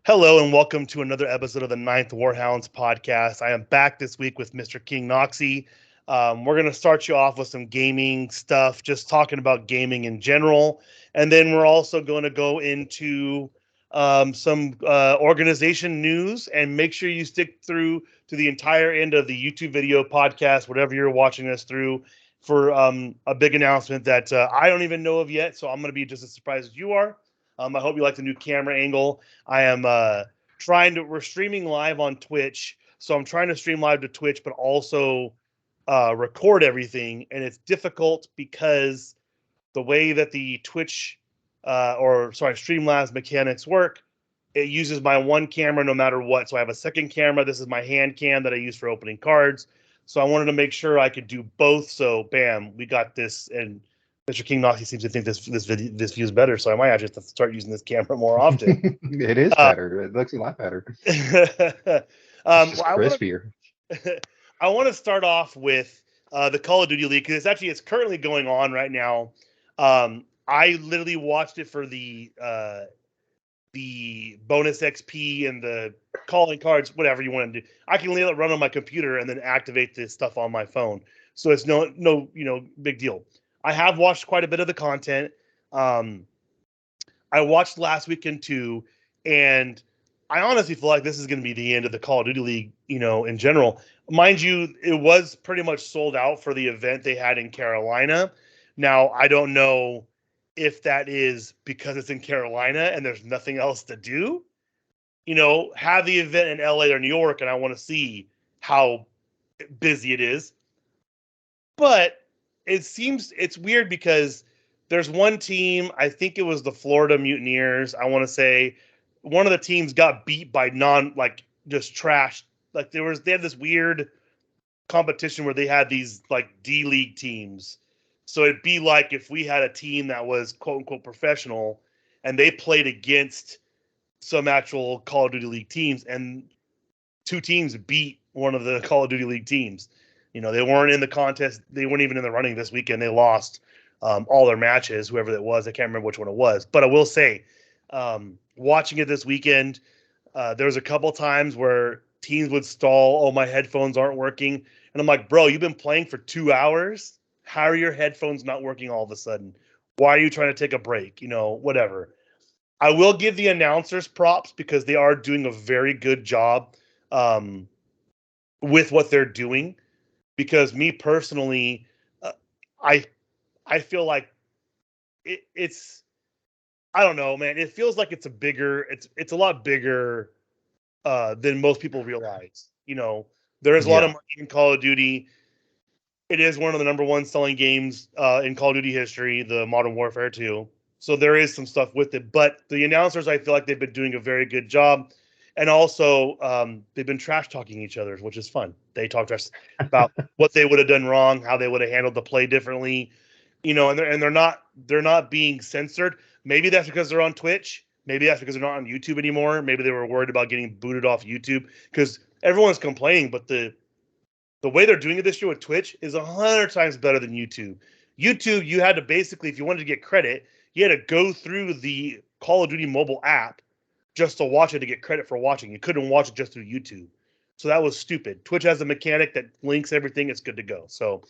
Hello and welcome to another episode of the Ninth Warhounds podcast. I am back this week with MrKingKnoxy. We're going to start you off with some gaming stuff, just talking about gaming in general. And then we're also going to go into some organization news, and make sure you stick through to the entire end of the YouTube video podcast, whatever you're watching us through, for a big announcement that I don't even know of yet. So I'm going to be just as surprised as you are. I hope you like the new camera angle. I am we're streaming live on Twitch. So I'm trying to stream live to Twitch, but also record everything. And it's difficult because the way that the Twitch, Streamlabs mechanics work, it uses my one camera no matter what. So I have a second camera. This is my hand cam that I use for opening cards. So I wanted to make sure I could do both. So bam, we got this. And MrKingKnoxy seems to think this view is better, so I might actually have to start using this camera more often. It is better. It looks a lot better. It's just crispier. I want to start off with the Call of Duty League, because it's currently going on right now. I literally watched it for the bonus XP and the calling cards, whatever you want to do. I can let it run on my computer and then activate this stuff on my phone, so it's no big deal. I have watched quite a bit of the content. I watched last weekend too, and I honestly feel like this is going to be the end of the Call of Duty League, in general. Mind you, it was pretty much sold out for the event they had in Carolina. Now, I don't know if that is because it's in Carolina and there's nothing else to do. Have the event in LA or New York, and I want to see how busy it is. But it's weird because there's one team, I think it was the Florida Mutineers, I want to say. One of the teams got beat by just trash. They had this weird competition where they had these D League teams. So it'd be like if we had a team that was quote unquote professional and they played against some actual Call of Duty League teams, and two teams beat one of the Call of Duty League teams. They weren't in the contest. They weren't even in the running this weekend. They lost all their matches, whoever it was. I can't remember which one it was. But I will say, watching it this weekend, there was a couple times where teams would stall. Oh, my headphones aren't working. And I'm like, bro, you've been playing for 2 hours. How are your headphones not working all of a sudden? Why are you trying to take a break? Whatever. I will give the announcers props because they are doing a very good job with what they're doing. Because me personally, I feel like it's I don't know, man. It feels like it's a lot bigger than most people realize. There is a lot of Yeah. money in Call of Duty. It is one of the number one selling games in Call of Duty history, the Modern Warfare 2. So there is some stuff with it. But the announcers, I feel like they've been doing a very good job. And also, they've been trash talking each other, which is fun. They talk to us about what they would have done wrong, how they would have handled the play differently, and they're not being censored. Maybe that's because they're on Twitch. Maybe that's because they're not on YouTube anymore. Maybe they were worried about getting booted off YouTube, because everyone's complaining, but the way they're doing it this year with Twitch is 100 times better than YouTube. YouTube, you had to basically, if you wanted to get credit, you had to go through the Call of Duty mobile app just to watch it to get credit for watching. You couldn't watch it just through YouTube. So that was stupid. Twitch has a mechanic that links everything. It's good to go. So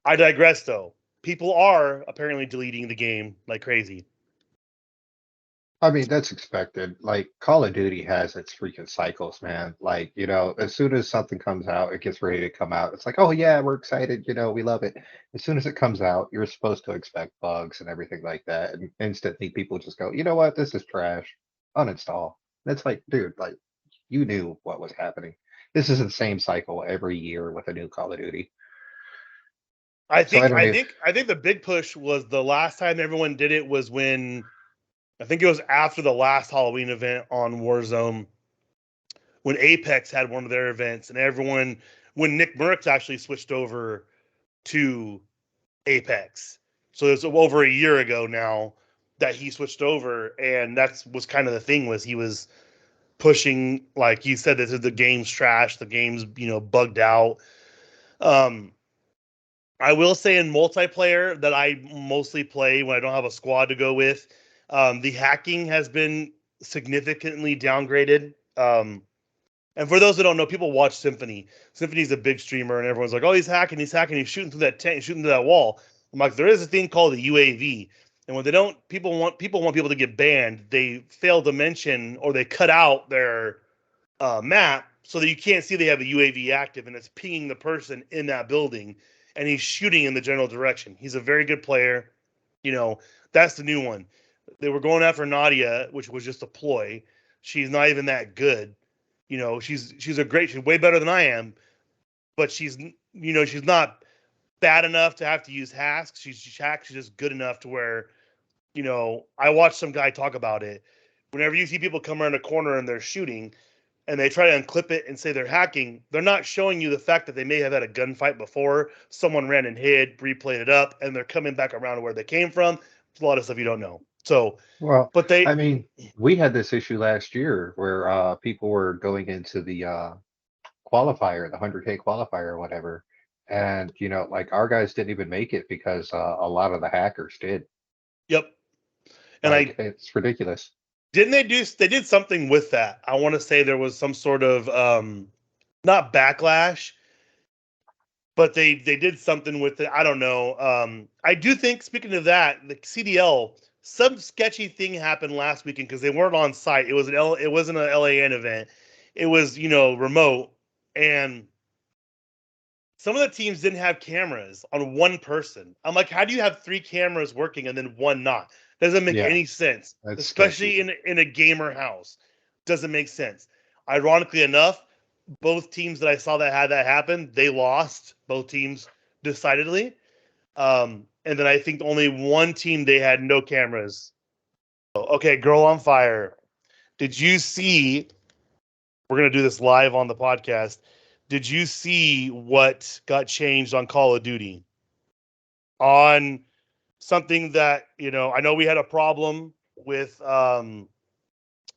I digress, though. People are apparently deleting the game like crazy. I mean, that's expected. Like, Call of Duty has its freaking cycles, man. Like, as soon as something comes out, it gets ready to come out. It's like, oh, yeah, we're excited. We love it. As soon as it comes out, you're supposed to expect bugs and everything like that. And instantly people just go, you know what? This is trash. Uninstall. That's like, dude, like, you knew what was happening. This is the same cycle every year with a new Call of Duty. I So I think don't I know. think I think the big push was the last time everyone did it was when I think it was after the last Halloween event on Warzone, when Apex had one of their events, and when Nick Merckx actually switched over to Apex. So it was over a year ago now that he switched over, and that was kind of the thing, was he was pushing, like you said, this is the game's trash, the game's bugged out. Um, I will say in multiplayer that I mostly play when I don't have a squad to go with, the hacking has been significantly downgraded. And for those that don't know, people watch Symphony. Symphony's a big streamer, and everyone's like, "Oh, he's hacking, he's shooting through that tank, he's shooting through that wall." I'm like, there is a thing called a UAV, and when they don't, people want people to get banned. They fail to mention or they cut out their map so that you can't see they have a UAV active, and it's pinging the person in that building, and he's shooting in the general direction. He's a very good player. You know, that's the new one. They were going after Nadia, which was just a ploy. She's not even that good. You know, she's she's way better than I am, but she's she's not bad enough to have to use hacks. She's just good enough to where I watched some guy talk about it. Whenever you see people come around a corner and they're shooting, and they try to unclip it and say they're hacking, they're not showing you the fact that they may have had a gunfight before. Someone ran and hid, replayed it up, and they're coming back around to where they came from. It's a lot of stuff you don't know. So, Well, but I mean, we had this issue last year where people were going into the qualifier, the 100K qualifier or whatever, and like our guys didn't even make it because a lot of the hackers did. yep. And Like it's ridiculous. they did something with that. I want to say there was some sort of not backlash, but they did something with it. I don't know. I do think, speaking of that, the CDL, some sketchy thing happened last weekend because they weren't on site. It wasn't an LAN event. It was remote, and some of the teams didn't have cameras on one person. I'm like, how do you have three cameras working and then one not? Doesn't make Yeah, any sense, that's sketchy. especially in a gamer house. Doesn't make sense. Ironically enough, both teams that I saw that had that happen, they lost. Both teams decidedly. And then I think only one team they had no cameras. Okay, Girl on Fire. Did you see? We're gonna do this live on the podcast. Did you see what got changed on Call of Duty? On something that I know we had a problem with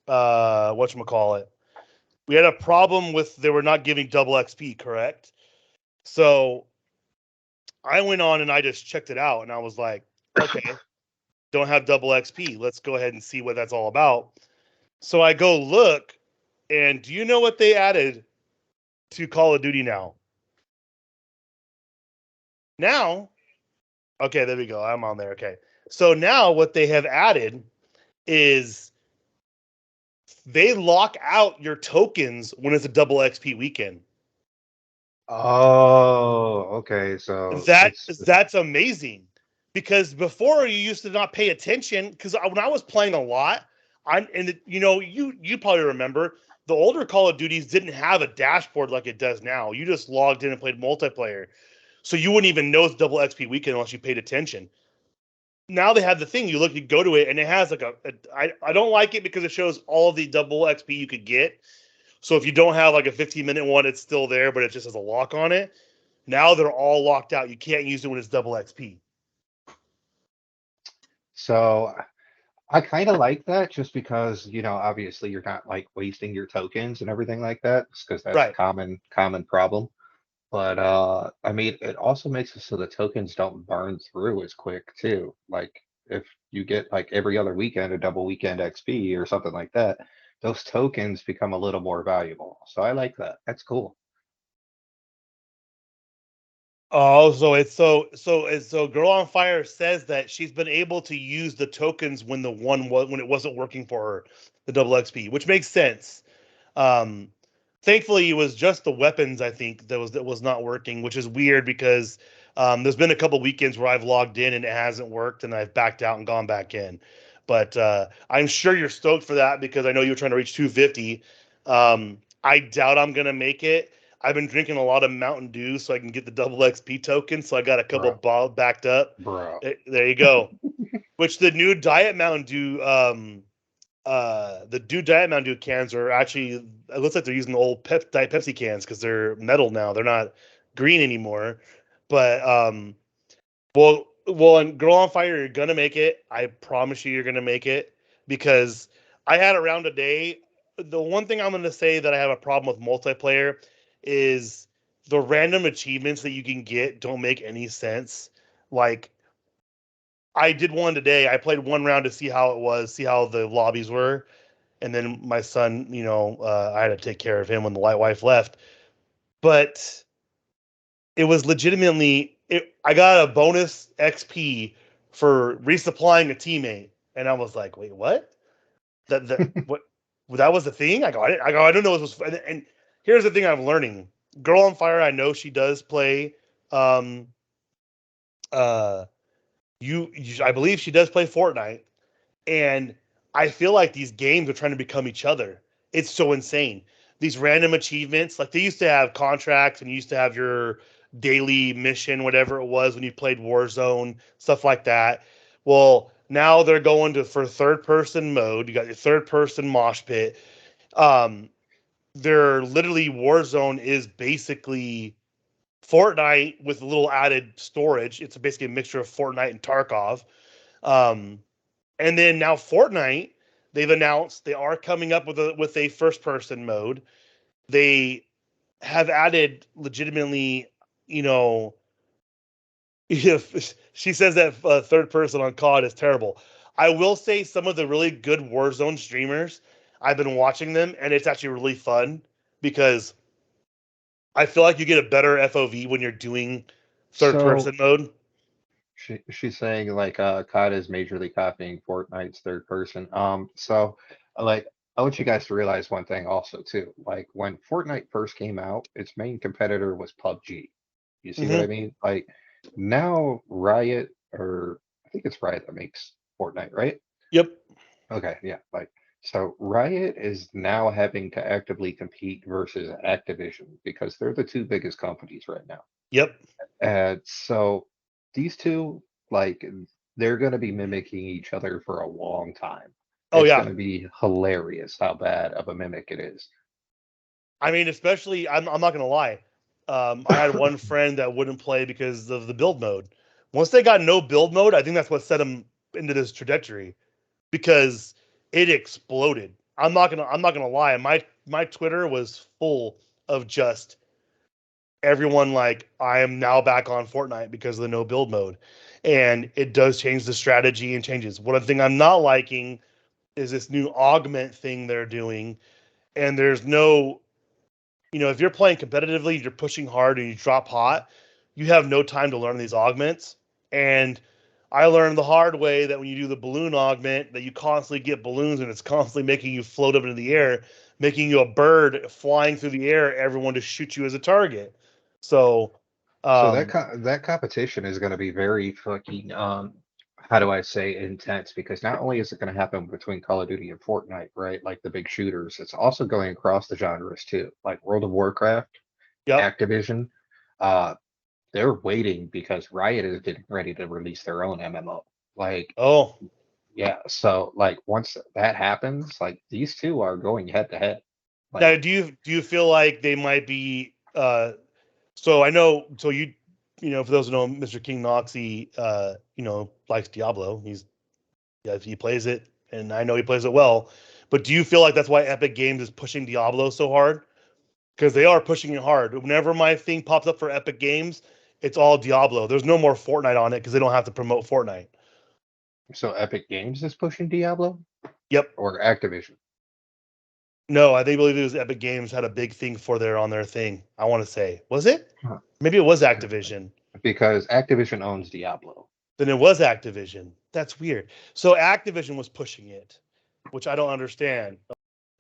whatchamacallit. We had a problem with they were not giving double XP, correct? So I went on and I just checked it out and I was like, okay, don't have double XP. Let's go ahead and see what that's all about. So I go look, and do you know what they added to Call of Duty now? Now, okay, there we go. I'm on there. Okay. So now what they have added is they lock out your tokens when it's a double XP weekend. Oh, okay. So That's amazing because before you used to not pay attention because when I was playing a lot, you probably remember the older Call of Duties didn't have a dashboard like it does now. You just logged in and played multiplayer, so you wouldn't even know it's double XP weekend unless you paid attention. Now they have the thing. You go to it, and it has like I don't like it because it shows all of the double XP you could get. So if you don't have like a 15-minute one, it's still there, but it just has a lock on it. Now they're all locked out. You can't use it when it's double XP. so I kind of like that just because, obviously you're not like wasting your tokens and everything like that, because that's a Right. common problem. But I mean, it also makes it so the tokens don't burn through as quick too. Like if you get like every other weekend a double weekend XP or something like that, those tokens become a little more valuable. So I like that. That's cool. Oh, so Girl on Fire says that she's been able to use the tokens when when it wasn't working for her, the double XP, which makes sense. Um, Thankfully, it was just the weapons I think that was not working, which is weird because there's been a couple weekends where I've logged in and it hasn't worked, and I've backed out and gone back in. But I'm sure you're stoked for that because I know you're trying to reach 250. I doubt I'm gonna make it. I've been drinking a lot of Mountain Dew so I can get the double XP token. So I got a couple Bro, ball backed up. bro. There you go. Which the new Diet Mountain Dew the Diet Mountain Dew cans are actually, it looks like they're using the old Diet Pepsi cans because they're metal now. They're not green anymore. But and Girl on Fire, you're gonna make it. I promise you're gonna make it because I had a round a day. The one thing I'm gonna say that I have a problem with multiplayer is the random achievements that you can get don't make any sense. Like I did one today. I played one round to see how it was, see how the lobbies were, and then my son, I had to take care of him when the wife left. But it was legitimately I got a bonus XP for resupplying a teammate, and I was like, wait, what? That what? That was the thing. I don't know. It was, and here's the thing I'm learning. Girl on Fire, I know she does play. Um, uh, I believe she does play Fortnite, and I feel like these games are trying to become each other. It's so insane. These random achievements, like they used to have contracts and you used to have your daily mission, whatever it was when you played Warzone, stuff like that. Well, now they're going to for third person mode. You got your third person mosh pit. Um, they're literally Warzone is basically Fortnite with a little added storage. It's basically a mixture of Fortnite and Tarkov. Um, and then now Fortnite, they've announced they are coming up with a first person mode. They have added legitimately, you know, if she says that third person on COD is terrible. I will say some of the really good Warzone streamers, I've been watching them, and it's actually really fun because I feel like you get a better FOV when you're doing third So person mode. she's saying like COD is majorly copying Fortnite's third person. So like I want you guys to realize one thing also too. Like when Fortnite first came out, its main competitor was PUBG. You see what I Hmm. mean? Like now Riot, or I think it's Riot that makes Fortnite, right? Yep. Okay, yeah, like so Riot is now having to actively compete versus Activision because they're the two biggest companies right now. Yep. And so these two, like, they're going to be mimicking each other for a long time. Oh It's yeah. going to be hilarious how bad of a mimic it is. I mean, especially I'm not gonna lie. I had one friend that wouldn't play because of the build mode. Once they got no build mode, I think that's what set them into this trajectory because it exploded. I'm not gonna lie. My Twitter was full of just everyone like I am now back on Fortnite because of the no build mode, and it does change the strategy and changes. One thing I'm not liking is this new augment thing they're doing, and there's no if you're playing competitively, you're pushing hard and you drop hot, you have no time to learn these augments. And I learned the hard way that when you do the balloon augment, that you constantly get balloons and it's constantly making you float up into the air, making you a bird flying through the air, everyone to shoot you as a target. So, So um, that competition is going to be very fucking how do I say intense, because not only is it going to happen between Call of Duty and Fortnite, right? Like the big shooters, it's also going across the genres too. Like World of Warcraft, yep. Activision, uh they're waiting because Riot is getting ready to release their own MMO. Like Oh, yeah, so like once that happens, like these two are going head to head. now Like do you feel like they might be so I know so for those who know MrKingKnoxy likes Diablo. Yeah, he plays it, and I know he plays it well. But do you feel like that's why Epic Games is pushing Diablo so hard? Because they are pushing it hard. Whenever my thing pops up for Epic Games, it's all Diablo. There's no more Fortnite on it because they don't have to promote Fortnite. so Epic Games is pushing Diablo Yep. or Activision. No, I think believe it was Epic Games had a big thing for their on their thing. I want to say, was it? Huh. Maybe it was Activision. Because Activision owns Diablo. Then it was Activision. That's weird. So Activision was pushing it, which I don't understand.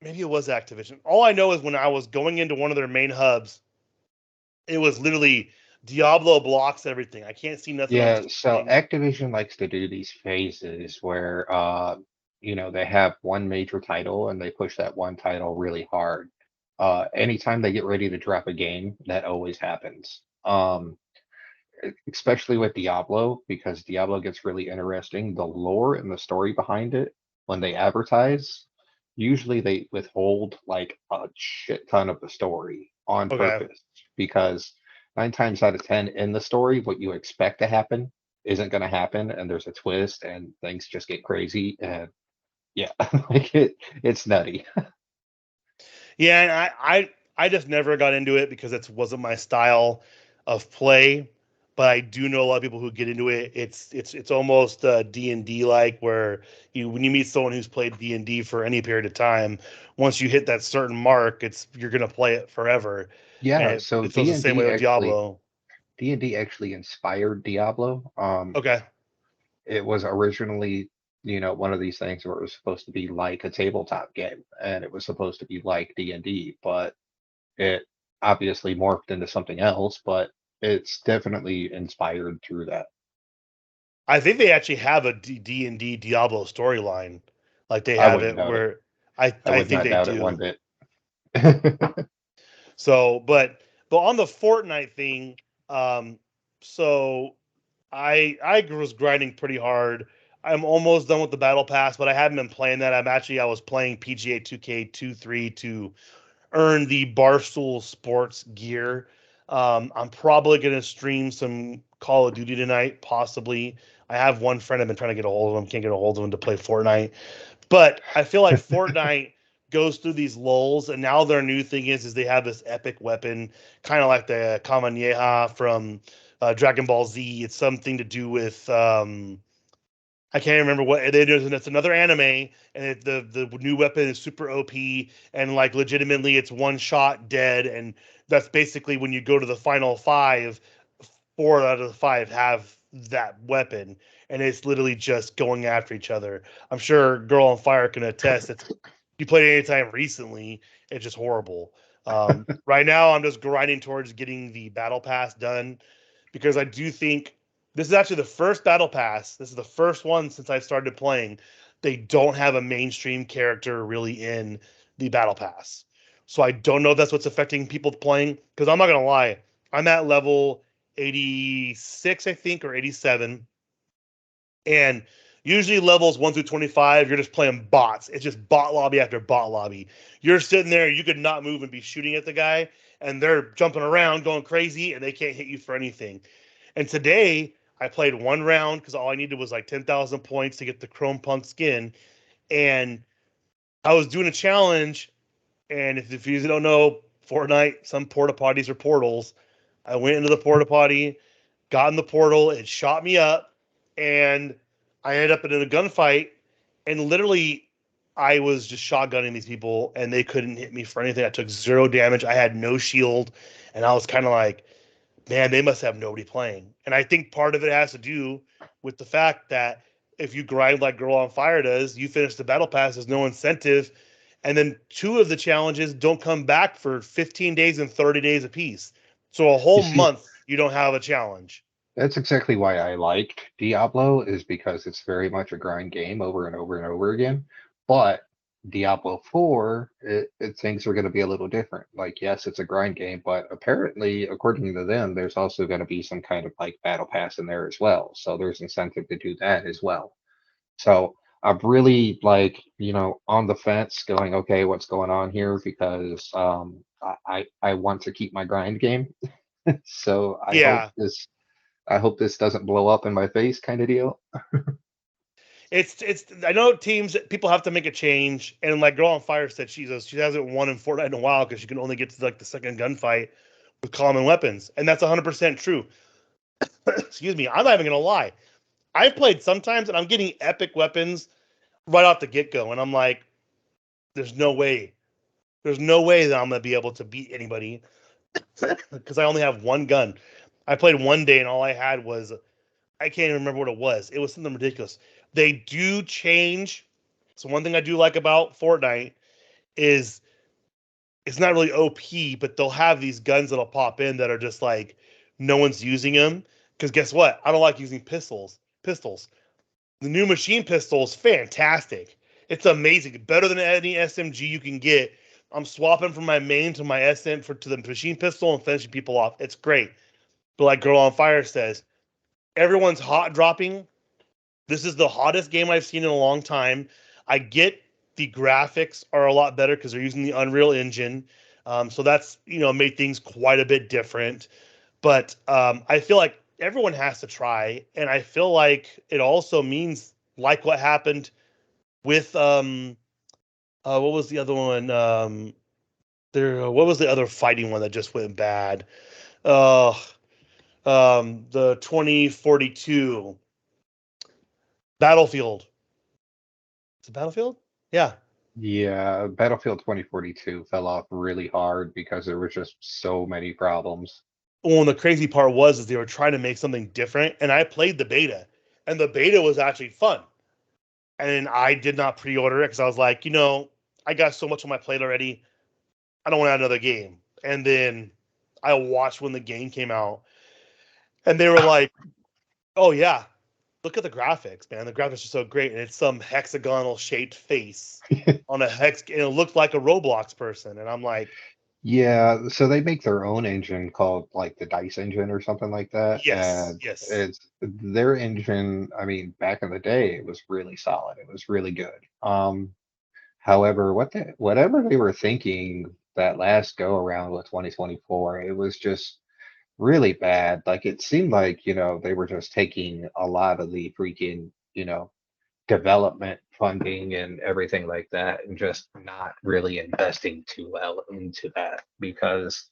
Maybe it was Activision. All I know is when I was going into one of their main hubs, it was literally Diablo blocks everything. I can't see nothing on the Yeah, so screen. Activision likes to do these phases where they have one major title and they push that one title really hard. Anytime they get ready to drop a game, that always happens. Especially with Diablo, because Diablo gets really interesting. The lore and the story behind it, when they advertise, usually they withhold like a shit ton of the story on Okay. purpose, because 9 times out of 10 in the story, what you expect to happen isn't going to happen, and there's a twist, and things just get crazy. And yeah, like it's nutty. Yeah, and I just never got into it because it wasn't my style of play. but I do know a lot of people who get into it. It's almost D&D like, where when you meet someone who's played D&D for any period of time, once you hit that certain mark, you're gonna play it forever, and Yeah, it, so it feels the same way with Diablo. D&D actually inspired Diablo. Okay. It was originally, one of these things where it was supposed to be like a tabletop game, and it was supposed to be like D&D, but it obviously morphed into something else, but it's definitely inspired through that. I think they actually have a D&D Diablo storyline. Like they I have wouldn't it doubt it. where I I would think not they doubt it one do. bit. So, but on the Fortnite thing, um, so I was grinding pretty hard. I'm almost done with the battle pass, but I haven't been playing that. I was playing PGA 2K23 to earn the Barstool Sports gear. I'm probably gonna stream some Call of Duty tonight, possibly. I have one friend I've been trying to get a hold of him, can't get a hold of him to play Fortnite. But I feel like Fortnite goes through these lulls, and now their new thing is they have this epic weapon, kind of like the Kamehameha from Dragon Ball Z. It's something to do with I can't remember what it is, and it's another anime, and the new weapon is super OP, and like legitimately, it's one shot dead, and that's basically when you go to the final five, four out of the five have that weapon, and it's literally just going after each other. I'm sure Girl on Fire can attest. It's you played it anytime recently, it's just horrible. Right now, I'm just grinding towards getting the battle pass done because I do think this is actually the first battle pass. This is the first one since I started playing. They don't have a mainstream character really in the battle pass. So I don't know if that's what's affecting people playing. Because I'm not gonna lie, I'm at level 86, I think, or 87, and usually levels 1 through 25, you're just playing bots. It's just bot lobby after bot lobby. You're sitting there, you could not move and be shooting at the guy, and they're jumping around, going crazy, and they can't hit you for anything. And today, I played one round because all I needed was like 10,000 points to get the Chrome Punk skin. And I was doing a challenge. And if you don't know, Fortnite, some porta potties or portals. I went into the porta potty, got in the portal, it shot me up, and I ended up in a gunfight. And literally, I was just shotgunning these people, and they couldn't hit me for anything. I took zero damage. I had no shield, and I was kind of like, man, they must have nobody playing. And I think part of it has to do with the fact that if you grind like Girl on Fire does, you finish the battle pass, there's no incentive. And then two of the challenges don't come back for 15 days and 30 days apiece. So a You whole see, month you don't have a challenge. that's exactly why I liked Diablo, is because it's very much a grind game over and over and over again. But Diablo 4, things are going to be a little different. Like, yes, it's a grind game, but apparently, according to them, there's also going to be some kind of like battle pass in there as well. So there's incentive to do that as well. So I'm really like, on the fence going, okay, what's going on here? Because I want to keep my grind game. So Yeah. I hope this doesn't blow up in my face kind of deal. It's I know teams people have to make a change, and like Girl on Fire said, she hasn't won in Fortnite in a while because she can only get to like the second gunfight with common weapons, and that's 100% true. Excuse me, I'm not even gonna lie. I've played sometimes, and I'm getting epic weapons right off the get go, and I'm like, there's no way, there's no way that I'm gonna be able to beat anybody because I only have one gun. I played one day, and all I had was I can't even remember what it was. It was something ridiculous. They do change. So one thing I do like about Fortnite is it's not really OP, but they'll have these guns that'll pop in that are just like no one's using them. Because guess what? I don't like using pistols. Pistols. The new machine pistol is fantastic. It's amazing. Better than any SMG you can get. I'm swapping from my main to my SM to the machine pistol and finishing people off. It's great. But like Girl on Fire says, everyone's hot dropping. This is the hottest game I've seen in a long time. I get the graphics are a lot better because they're using the Unreal Engine, so that's made things quite a bit different. But I feel like everyone has to try, and I feel like it also means like what happened with what was the other one? What was the other fighting one that just went bad? Uh, The 2042 Battlefield. Is it Battlefield? Yeah. Yeah, Battlefield 2042 fell off really hard because there was just so many problems. Well, and the crazy part was is they were trying to make something different, and I played the beta, and the beta was actually fun. And I did not pre-order it because I was like, I got so much on my plate already. I don't want to add another game. And then I watched when the game came out, and they were like, "Oh yeah, look at the graphics, man. The graphics are so great, and it's some hexagonal shaped face on a hex, and it looked like a Roblox person." And I'm like, Yeah, so they make their own engine called like the Dice engine or something like that. "Yes, And yes." it's their engine, I mean, back in the day, it was really solid. It was really good. However, whatever they were thinking that last go around with 2024, it was just really bad. Like it seemed like, they were just taking a lot of the freaking, development funding and everything like that and just not really investing too well into that because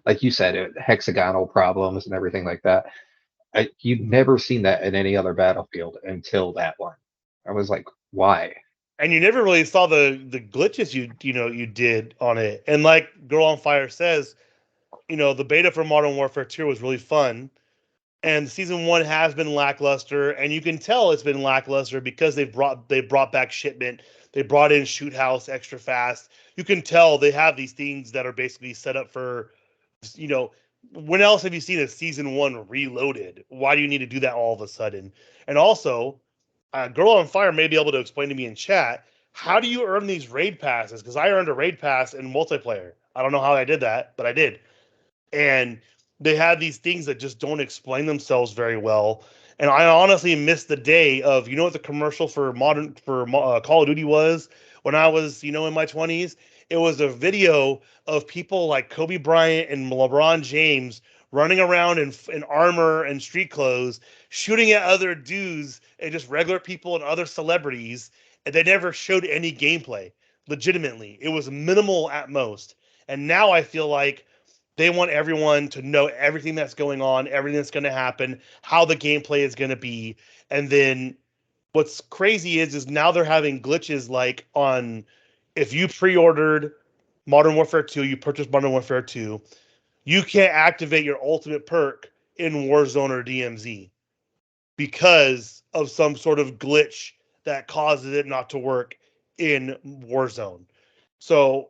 like you said, hexagonal problems and everything like that. You'd never seen that in any other Battlefield until that one. I was like, why? And you never really saw the glitches you did on it. And like Girl on Fire says, the beta for Modern Warfare 2 was really fun. And season one has been lackluster, and you can tell it's been lackluster because they brought back shipment, they brought in shoot house extra fast. You can tell they have these things that are basically set up for, you know, when else have you seen a season one reloaded? Why do you need to do that all of a sudden? And also, Girl on Fire may be able to explain to me in chat, how do you earn these raid passes? Because I earned a raid pass in multiplayer. I don't know how I did that, but I did. And they had these things that just don't explain themselves very well. And I honestly missed the day of, what the commercial for Call of Duty was when I was in my 20s. It was a video of people like Kobe Bryant and LeBron James running around in armor and street clothes, shooting at other dudes and just regular people and other celebrities. And they never showed any gameplay. Legitimately, it was minimal at most. And now I feel like they want everyone to know everything that's going on, everything that's going to happen, how the gameplay is going to be. And then what's crazy is now they're having glitches like on, if you pre-ordered Modern Warfare 2, you purchased Modern Warfare 2, you can't activate your ultimate perk in Warzone or DMZ because of some sort of glitch that causes it not to work in Warzone. So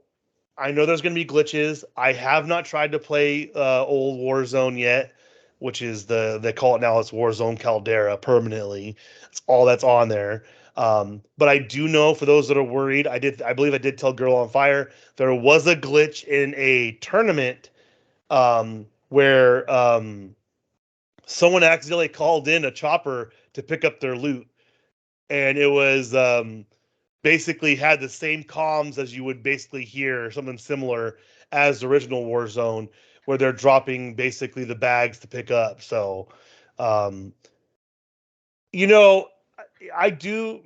I know there's going to be glitches. I have not tried to play old Warzone yet, which is they call it now, it's Warzone Caldera permanently. It's all that's on there. But I do know, for those that are worried, I believe I did tell Girl on Fire there was a glitch in a tournament where someone accidentally called in a chopper to pick up their loot, and it was basically had the same comms as you would basically hear, or something similar as the original Warzone, where they're dropping basically the bags to pick up. So, um, you know, I do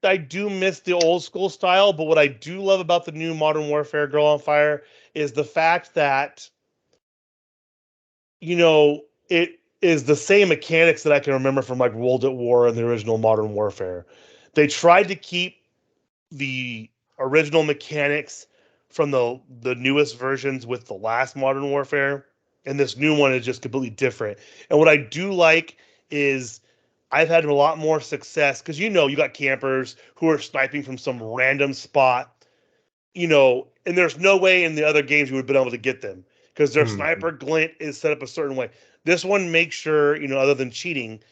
I do miss the old school style, but what I do love about the new Modern Warfare Girl on Fire is the fact that it is the same mechanics that I can remember from like World at War and the original Modern Warfare. They tried to keep the original mechanics from the newest versions with the last Modern Warfare, and this new one is just completely different. And what I do like is I've had a lot more success because you got campers who are sniping from some random spot, and there's no way in the other games you would have been able to get them because their Mhm. sniper glint is set up a certain way. This one makes sure, other than cheating,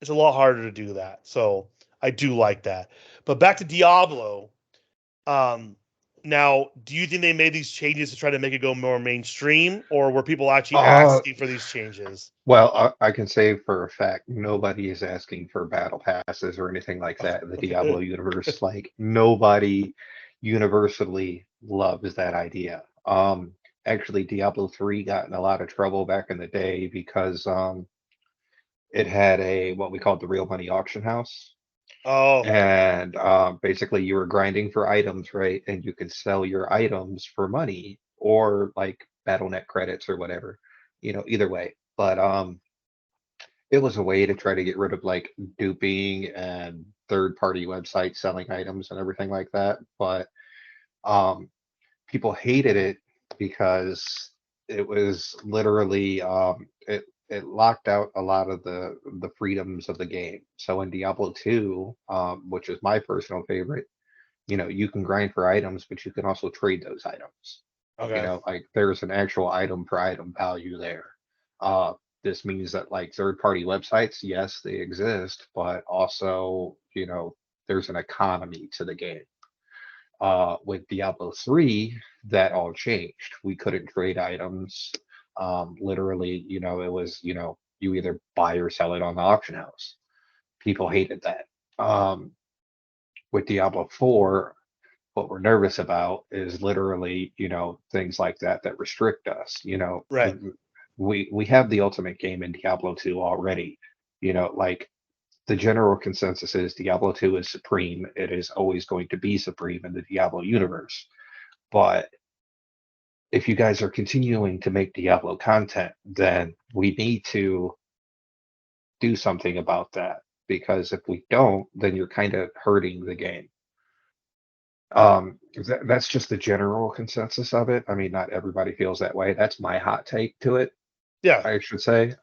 it's a lot harder to do that. So I do like that. But back to Diablo. Um, Now, do you think they made these changes to try to make it go more mainstream, or were people actually Uh, asking for these changes? well, I can say for a fact, nobody is asking for battle passes or anything like that in the Diablo universe. Like nobody universally loves that idea. Actually, Diablo 3 got in a lot of trouble back in the day because it had a what we called the real money auction house. Oh, And basically, you were grinding for items, right? And you could sell your items for money or like BattleNet credits or whatever. either way. But it was a way to try to get rid of like duping and third-party websites selling items and everything like that. But um, people hated it because it was literally it locked out a lot of the freedoms of the game. So in Diablo 2, which is my personal favorite, you can grind for items, but you can also trade those items. Okay. Like there's an actual item per item value there. Uh, this means that like third-party websites, yes, they exist, but also, there's an economy to the game. With Diablo 3, that all changed. We couldn't trade items. Literally, it was, you either buy or sell it on the auction house. People hated that. Um, with Diablo 4, what we're nervous about is literally, things like that that restrict us. Right. We have the ultimate game in Diablo 2 already. Like the general consensus is Diablo 2 is supreme. It is always going to be supreme in the Diablo universe. But if you guys are continuing to make Diablo content, then we need to do something about that. Because if we don't, then you're kind of hurting the game. That's just the general consensus of it. I mean, not everybody feels that way. That's my hot take to it, Yeah. I should say.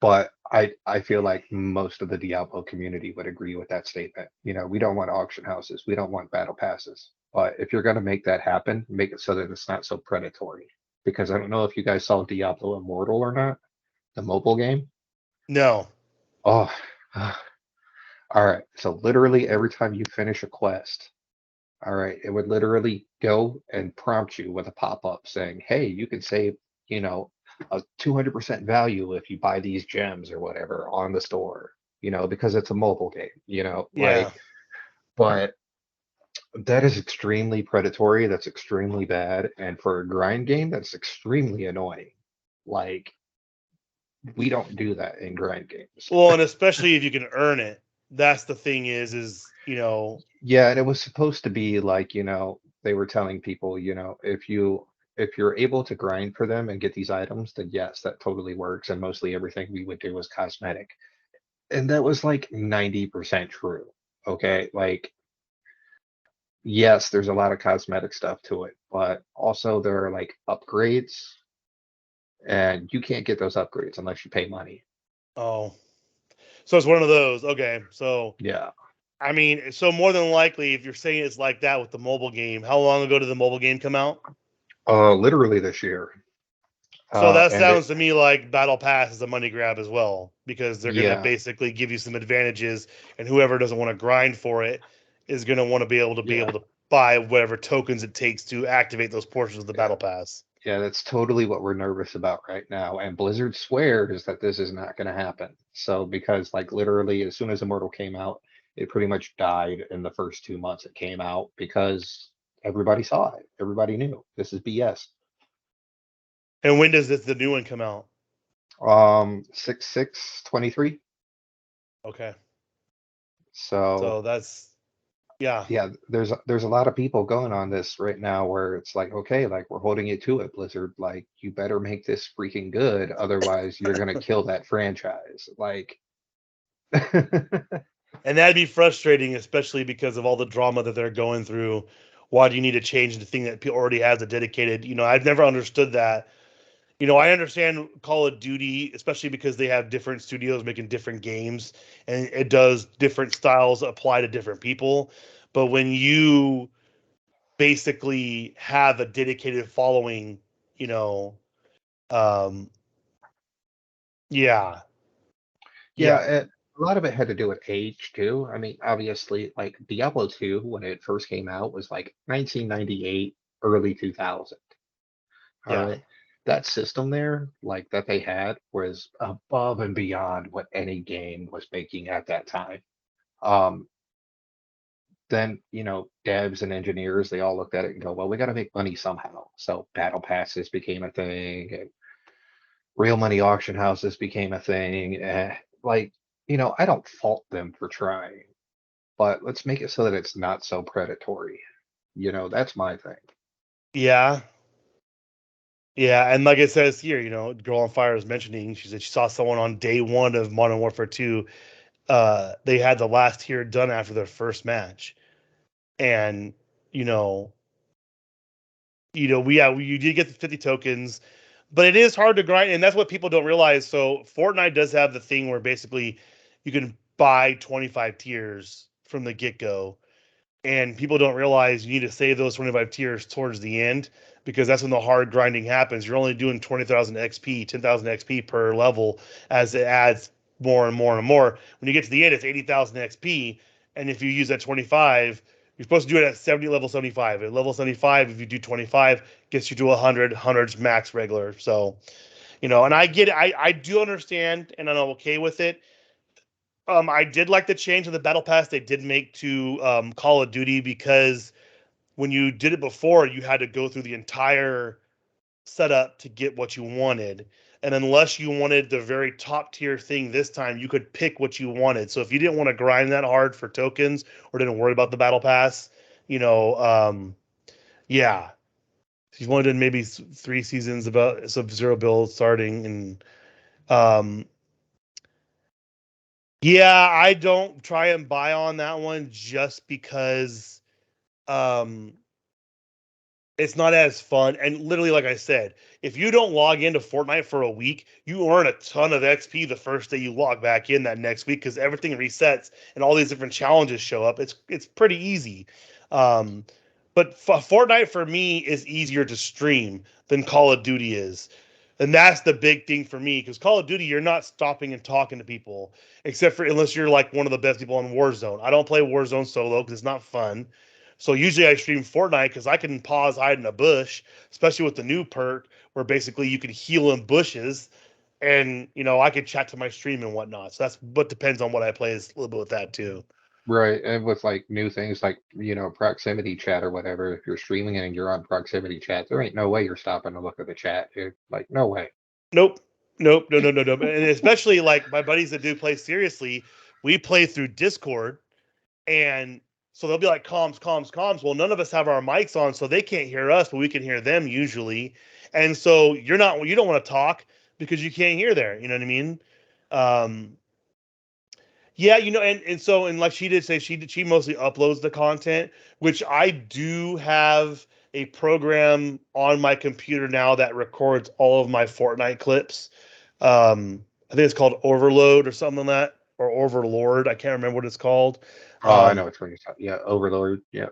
But I feel like most of the Diablo community would agree with that statement. We don't want auction houses, we don't want battle passes. But if you're going to make that happen, make it so that it's not so predatory. Because I don't know if you guys saw Diablo Immortal or not, the mobile game. No. Oh, all right. So literally every time you finish a quest, all right, it would literally go and prompt you with a pop-up saying, "Hey, you can save, you know, a 200% value if you buy these gems or whatever on the store." Because it's a mobile game, Yeah. but that is extremely predatory. That's extremely bad. And for a grind game, that's extremely annoying. Like, we don't do that in grind games. Well, and especially if you can earn it. That's the thing is. Yeah, and it was supposed to be like, they were telling people, if you're able to grind for them and get these items, then yes, that totally works. And mostly everything we would do was cosmetic. And that was like 90% true. Okay. Like, yes, there's a lot of cosmetic stuff to it, but also there are like upgrades, and you can't get those upgrades unless you pay money. Oh. So it's one of those. Okay. So Yeah. I mean, so more than likely, if you're saying it's like that with the mobile game, how long ago did the mobile game come out? Literally this year. So that And it, sounds to me like Battle Pass is a money grab as well, because they're going to yeah, basically give you some advantages, and whoever doesn't want to grind for it is going to want to be yeah. able to buy whatever tokens it takes to activate those portions of the Yeah. Battle Pass. Yeah, that's totally what we're nervous about right now. And Blizzard swears that this is not going to happen. So, because like literally, as soon as Immortal came out, it pretty much died in the first 2 months it came out because everybody saw it. Everybody knew this is BS. And when does the new one come out? 6/6/23. Okay, So so that's yeah. yeah, there's a lot of people going on this right now where it's like, okay, like we're holding you to it, Blizzard. Like you better make this freaking good, otherwise you're gonna kill that franchise. Like And that'd be frustrating, especially because of all the drama that they're going through. Why do you need to change the thing that already has a dedicated? I've never understood that. I understand Call of Duty, especially because they have different studios making different games, and it does different styles apply to different people. But when you basically have a dedicated following, you know, um, yeah, Yeah, yeah, a lot of it had to do with age too. I mean, obviously, like Diablo 2, when it first came out, was like 1998, early 2000. All yeah. right. That system there, like that they had, was above and beyond what any game was making at that time. Um, then, devs and engineers, they all looked at it and go, well, we got to make money somehow. So battle passes became a thing, and real money auction houses became a thing. Like, I don't fault them for trying, but let's make it so that it's not so predatory. That's my thing. Yeah. Yeah, and like it says here, Girl on Fire is mentioning, she said she saw someone on day one of Modern Warfare 2. They had the last tier done after their first match. And, you know, you did get the 50 tokens, but it is hard to grind, and that's what people don't realize. So Fortnite does have the thing where basically you can buy 25 tiers from the get-go, and people don't realize you need to save those 25 tiers towards the end, because that's when the hard grinding happens. You're only doing 20,000 XP, 10,000 XP per level as it adds more and more and more. When you get to the end, it's 80,000 XP, and if you use that 25, you're supposed to do it at 70 level 75. At level 75, if you do 25, gets you to 100. 100's max regular. So, and I get it. I do understand, and I'm okay with it. I did like the change of the battle pass they did make to Call of Duty, because when you did it before, you had to go through the entire setup to get what you wanted. And unless you wanted the very top tier thing this time, you could pick what you wanted. So if you didn't want to grind that hard for tokens or didn't worry about the battle pass, you know, yeah, if you wanted maybe 3 seasons about Sub-Zero build starting, and um, yeah, I don't try and buy on that one just because um it's not as fun. And literally, like I said, if you don't log into Fortnite for a week, you earn a ton of XP the first day you log back in that next week, because everything resets and all these different challenges show up. It's pretty easy. Um, but Fortnite for me is easier to stream than Call of Duty is. And that's the big thing for me, because Call of Duty, you're not stopping and talking to people, except for unless you're like one of the best people on Warzone. I don't play Warzone solo because it's not fun. So usually I stream Fortnite because I can pause, hide in a bush, especially with the new perk where basically you can heal in bushes, and I can chat to my stream and whatnot. So that's what depends on what I play, is a little bit with that too. Right, and with like new things like proximity chat or whatever, if you're streaming and you're on proximity chat, there ain't no way you're stopping to look at the chat, dude. Like no way. Nope. Nope. No, no, no, no. And especially like my buddies that do play seriously, we play through Discord, and so they'll be like comms, comms, comms. Well, none of us have our mics on, so they can't hear us, but we can hear them usually. And so you don't want to talk because you can't hear there. You know what I mean? Um, yeah, and like she did say, she mostly uploads the content, which I do have a program on my computer now that records all of my Fortnite clips. I think it's called Overload or something like that, or Overlord. I can't remember what it's called. Oh, I know Um, which one you're talking. Yeah, Overlord. Yeah,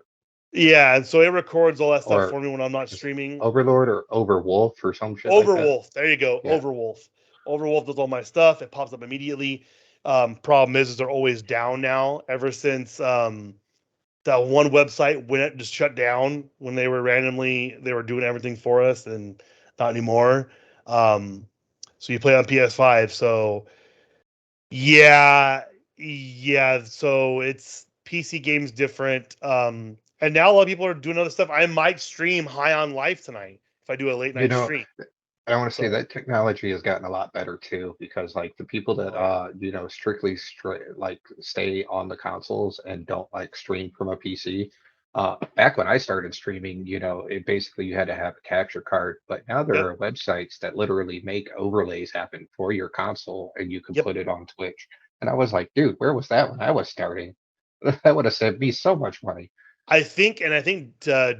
yeah, and so it records all that stuff or for me when I'm not is it streaming. Overlord or Overwolf or some shit like that. Overwolf. There you go. Yeah, Overwolf. Overwolf does all my stuff. It pops up immediately. Problem is they're always down now. Ever since that one website when it just shut down when they were doing everything for us, and not anymore. Um, so you play on PS5. So yeah, yeah. So it's PC games different. And now a lot of people are doing other stuff. I might stream High on Life tonight if I do a late you night know, stream. I want to say So that technology has gotten a lot better too, because like the people that oh yeah. strictly like stay on the consoles and don't like stream from a PC. Back when I started streaming, it basically you had to have a capture card, but now there Yep. are websites that literally make overlays happen for your console and you can Yep. put it on Twitch. And I was like, dude, where was that when I was starting? That would have saved me so much money. I think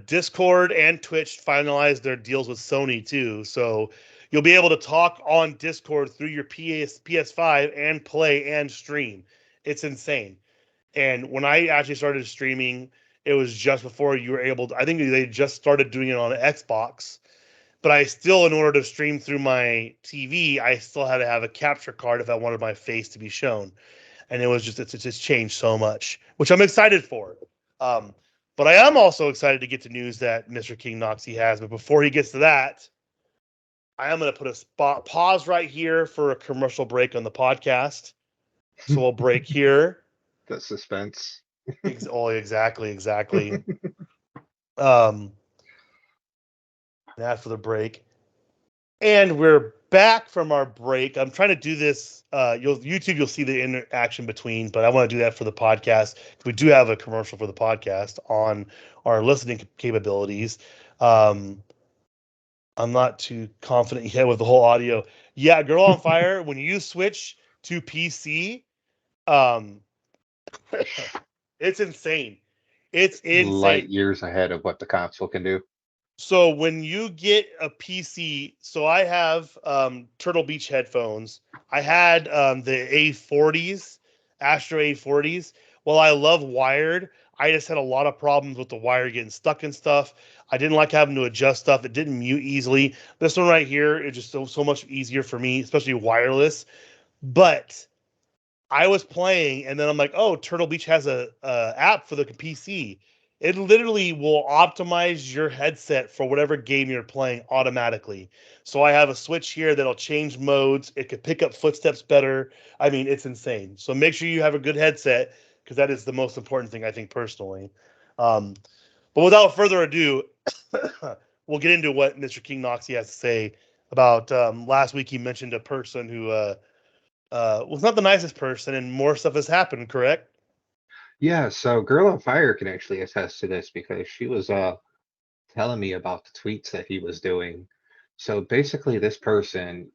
Discord and Twitch finalized their deals with Sony too. So you'll be able to talk on Discord through your PS5 and play and stream. It's insane. And when I actually started streaming, it was just before you were able to, I think they just started doing it on Xbox. But I still, in order to stream through my TV, I still had to have a capture card if I wanted my face to be shown. And it's just changed so much, which I'm excited for. Um, but I am also excited to get the news that MrKingKnoxy has. But before he gets to that, I am going to put a spot pause right here for a commercial break on the podcast. So we'll break here. The suspense. Exactly, exactly. Um, after the break, and we're back from our break. I'm trying to do this. You'll see the interaction between, but I want to do that for the podcast. We do have a commercial for the podcast on our listening capabilities. Um, I'm not too confident yet with the whole audio. Yeah, Girl on Fire. When you switch to PC, um, it's insane. It's insane. Light years ahead of what the console can do. So when you get a PC, so I have Turtle Beach headphones. I had the A40s, Astro A40s. Well, I love wired. I just had a lot of problems with the wire getting stuck and stuff. I didn't like having to adjust stuff. It didn't mute easily. This one right here is just so much easier for me, especially wireless. But I was playing, and then I'm like, oh, Turtle Beach has a app for the PC. It literally will optimize your headset for whatever game you're playing automatically. So I have a switch here that'll change modes. It could pick up footsteps better. I mean, it's insane. So make sure you have a good headset because that is the most important thing I think personally. Um, but without further ado, we'll get into what MrKingKnoxy has to say about last week. He mentioned a person who was not the nicest person, and more stuff has happened. Correct? Yeah, so Girl on Fire can actually attest to this because she was telling me about the tweets that he was doing. So basically, this person,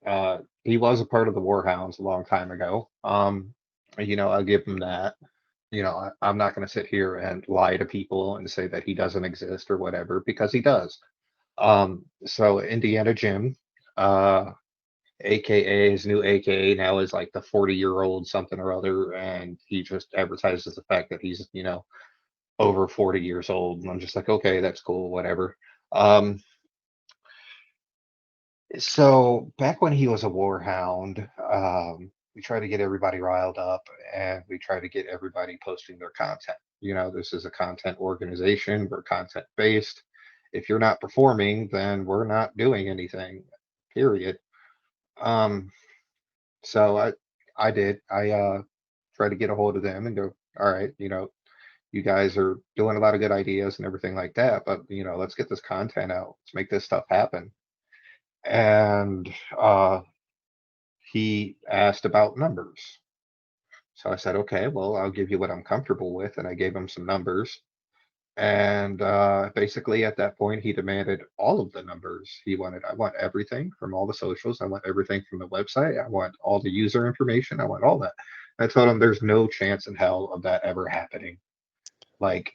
he was a part of the Warhounds a long time ago. I'll give him that. I'm not going to sit here and lie to people and say that he doesn't exist or whatever because he does. So Indiana Jim, uh, AKA his new AKA now is like the 40-year-old something or other, and he just advertises the fact that he's, over 40 years old. And I'm just like, okay, that's cool, whatever. Um, so back when he was a warhound, we try to get everybody riled up and we try to get everybody posting their content. This is a content organization, we're content based. If you're not performing, then we're not doing anything, period. Um, so I did. I tried to get a hold of them and go, all right, you guys are doing a lot of good ideas and everything like that, but let's get this content out. Let's make this stuff happen. And he asked about numbers. So I said, okay, well, I'll give you what I'm comfortable with. And I gave him some numbers. And basically, at that point, he demanded all of the numbers. I want everything from all the socials. I want everything from the website. I want all the user information. I want all that. I told him there's no chance in hell of that ever happening. Like,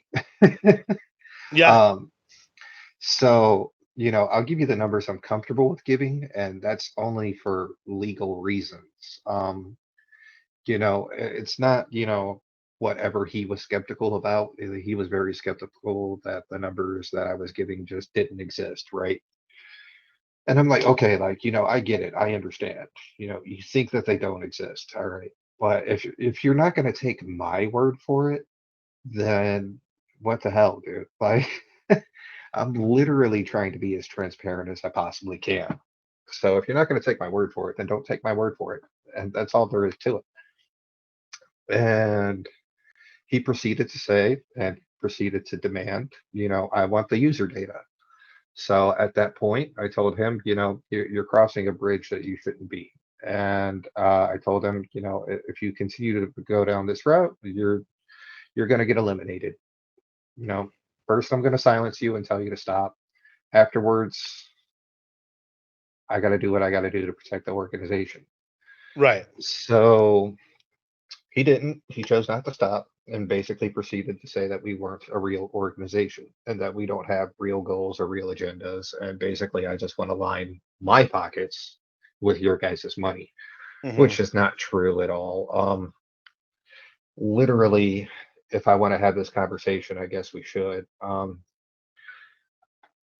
Yeah. um, so, I'll give you the numbers I'm comfortable with giving, and that's only for legal reasons. It's not, whatever he was skeptical about. He was very skeptical that the numbers that I was giving just didn't exist, right? And I'm like, okay, like, I get it. I understand. You think that they don't exist. All right. But if you're not going to take my word for it, then what the hell, dude? Like, I'm literally trying to be as transparent as I possibly can. So if you're not going to take my word for it, then don't take my word for it. And that's all there is to it. And he proceeded to say and proceeded to demand, I want the user data. So at that point, I told him, you're crossing a bridge that you shouldn't be. And I told him, if you continue to go down this route, you're going to get eliminated. You know, First I'm going to silence you and tell you to stop. Afterwards, I got to do what I got to do to protect the organization. Right. So he didn't. He chose not to stop and basically proceeded to say that we weren't a real organization and that we don't have real goals or real agendas. And basically, I just want to line my pockets with your guys' money, Hmm. which is not true at all. Literally, if I want to have this conversation, I guess we should.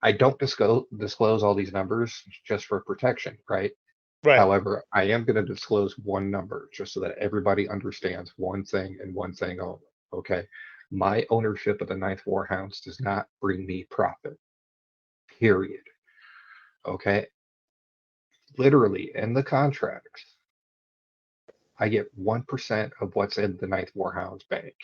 I don't disclose all these numbers just for protection, right? Right. However, I am going to disclose one number just so that everybody understands one thing and one thing only. Okay. My ownership of the Ninth Warhounds does not bring me profit, period. Okay. Literally, in the contracts, I get 1% of what's in the Ninth Warhounds bank.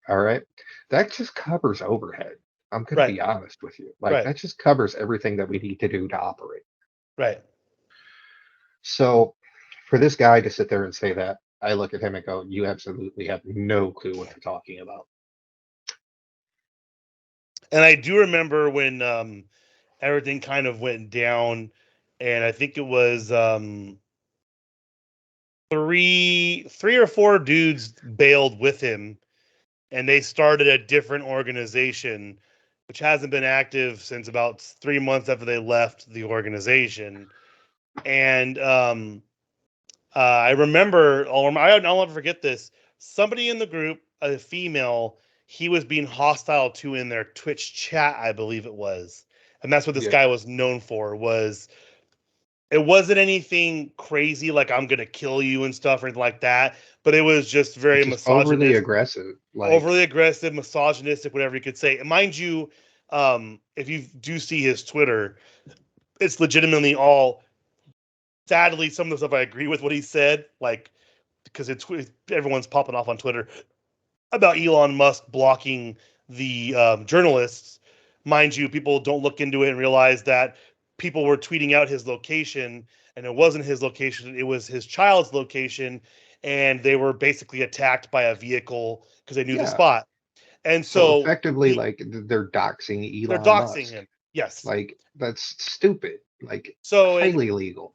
All right. That just covers overhead. I'm going to Right. be honest with you. Like, Right. that just covers everything that we need to do to operate. Right. So for this guy to sit there and say that, I look at him and go, you absolutely have no clue what you're talking about. And I do remember when everything kind of went down, and I think it was three or four dudes bailed with him, and they started a different organization, which hasn't been active since about 3 months after they left the organization. And I remember, I'll never forget this. Somebody in the group, a female, he was being hostile to in their Twitch chat, I believe it was, and that's what this Yeah, guy was known for. Was it wasn't anything crazy like I'm gonna kill you and stuff or anything like that, but it was just very just overly misogynistic, aggressive. Like, misogynistic, whatever you could say. And mind you, if you do see his Twitter, it's legitimately all. Sadly, some of the stuff I agree with what he said, like because everyone's popping off on Twitter about Elon Musk blocking the journalists. Mind you, people don't look into it and realize that people were tweeting out his location, and it wasn't his location; it was his child's location, and they were basically attacked by a vehicle because they knew the yeah. spot. And So so effectively, he, like they're doxing they're Elon doxing Musk. him. Yes. Like that's stupid. Like So and highly illegal.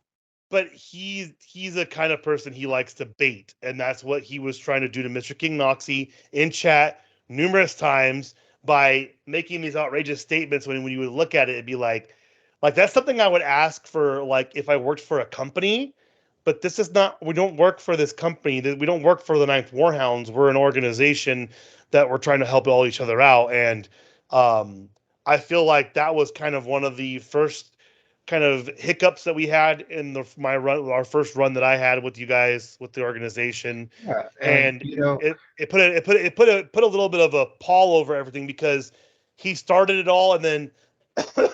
but he's a kind of person he likes to bait, and that's what he was trying to do to MrKingKnoxy in chat numerous times by making these outrageous statements. When you would look at it, it'd be like that's something I would ask for, like if I worked for a company. But this is not. We don't work for this company. We don't work for the Ninth Warhounds. We're an organization that we're trying to help all each other out, and um, I feel like that was kind of one of the first kind of hiccups that we had in our first run that I had with you guys with the organization, Yeah, and and it put a little bit of a pall over everything because he started it all, and then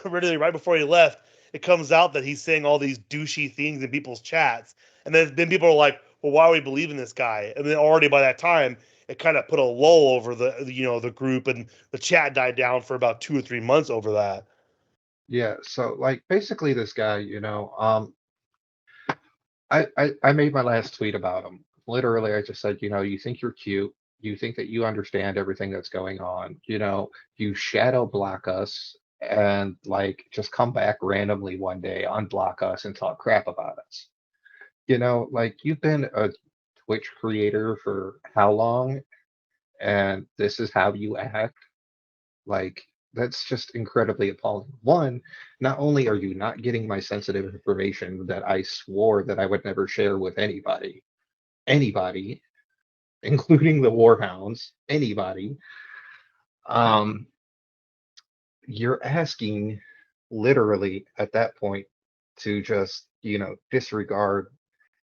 really right before he left, it comes out that he's saying all these douchey things in people's chats, and then people are like, well, why are we believing this guy? And then already by that time, it kind of put a lull over the group, and the chat died down for about 2 or 3 months over that. yeah. So like basically this guy, I made my last tweet about him. Literally, I just said, you think you're cute. You think that you understand everything that's going on. You shadow block us and like just come back randomly one day, unblock us and talk crap about us. Like you've been a Twitch creator for how long? And this is how you act. Like, that's just incredibly appalling. One, not only are you not getting my sensitive information that I swore that I would never share with anybody, including the Warhounds, anybody, um, you're asking literally at that point to just, disregard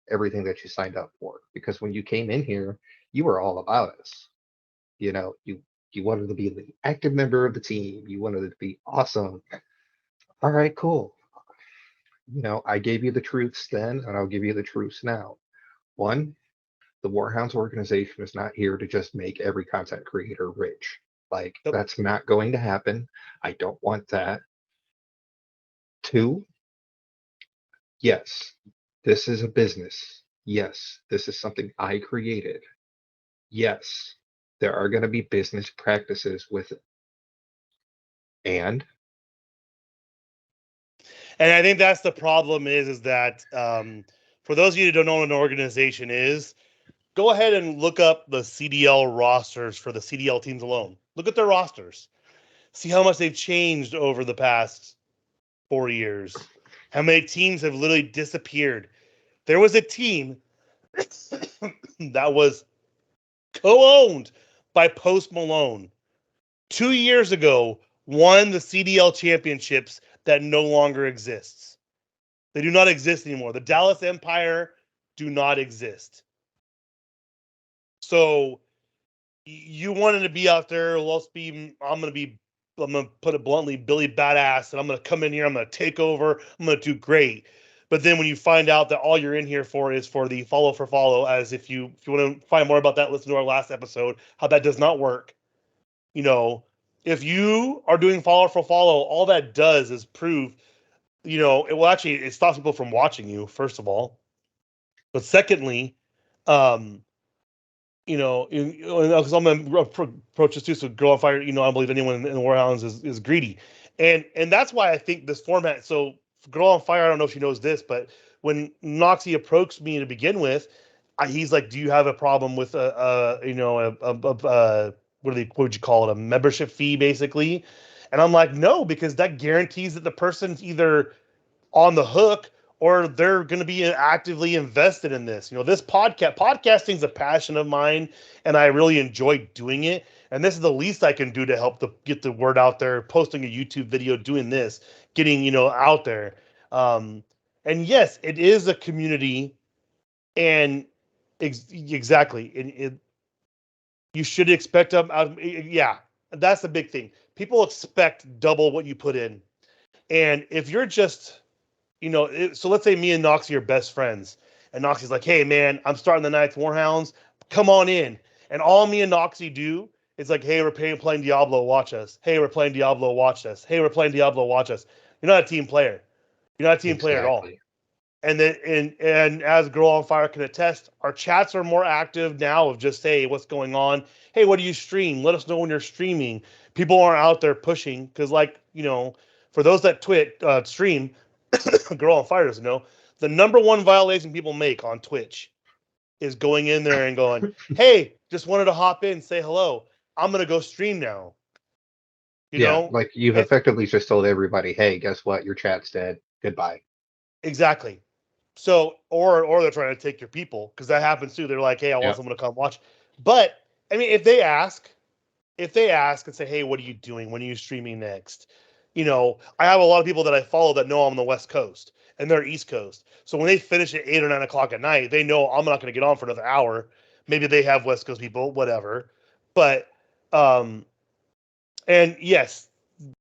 everything that you signed up for. Because when you came in here, you were all about us. You wanted to be the active member of the team. You wanted to be awesome. All right, cool. I gave you the truths then, and I'll give you the truths now. One, the Warhounds organization is not here to just make every content creator rich. Like, Yep. that's not going to happen. I don't want that. Two, yes, this is a business. Yes, this is something I created. Yes, there are going to be business practices with it. And And I think that's the problem is that for those of you who don't know what an organization is, go ahead and look up the CDL rosters for the CDL teams alone. Look at their rosters. See how much they've changed over the past 4 years. How many teams have literally disappeared. There was a team that was co-owned by Post Malone 2 years ago, won the CDL championships that no longer exists. They do not exist anymore. The Dallas Empire do not exist. So you wanted to be out there. Let's be. I'm gonna put it bluntly, Billy Badass, and I'm gonna come in here. I'm gonna take over. I'm gonna do great. But then when you find out that all you're in here for is for the follow for follow, as if you want to find more about that, listen to our last episode. How that does not work. You know, if you are doing follow for follow, all that does is prove. It stops people from watching you. First of all, but secondly, um, because I'm gonna approach this too. So, girl on fire. I don't believe anyone in the Warhounds is greedy, and that's why I think this format. So, girl on fire. I don't know if she knows this, but when Noxy approached me to begin with, he's like, "Do you have a problem with what would you call it? A membership fee, basically?" And I'm like, "No, because that guarantees that the person's either on the hook or they're going to be actively invested in this. This podcasting is a passion of mine and I really enjoy doing it. And this is the least I can do to help get the word out there, posting a YouTube video, doing this, getting, out there. Um, and yes, it is a community and exactly. You should expect them. Yeah, that's the big thing. People expect double what you put in. And if you're just so let's say me and Noxy are best friends, and Noxy's like, "Hey, man, I'm starting the Ninth Warhounds. Come on in." And all me and Noxy do is like, "Hey, we're playing Diablo. Watch us. Hey, we're playing Diablo. Watch us. Hey, we're playing Diablo. Watch us." You're not a team player. You're not a team player at all. Exactly. And then, and as Girl on Fire can attest, our chats are more active now. Of just, "Hey, what's going on? Hey, what do you stream? Let us know when you're streaming." People aren't out there pushing because, like, for those that stream, Girl on Fire doesn't know, the number one violation people make on Twitch is going in there and going, "Hey, just wanted to hop in, say hello. I'm gonna go stream now." You Yeah, know, like you've it's effectively just told everybody, hey, guess what? Your chat's dead. Goodbye. exactly. So, or they're trying to take your people because that happens too. They're like, "Hey, I want Yep. someone to come watch." But I mean, if they ask and say, "Hey, what are you doing? When are you streaming next?" I have a lot of people that I follow that know I'm on the West Coast and they're East Coast. So when they finish at 8 or 9 o'clock at night, they know I'm not going to get on for another hour. Maybe they have West Coast people, whatever. But, um, and yes,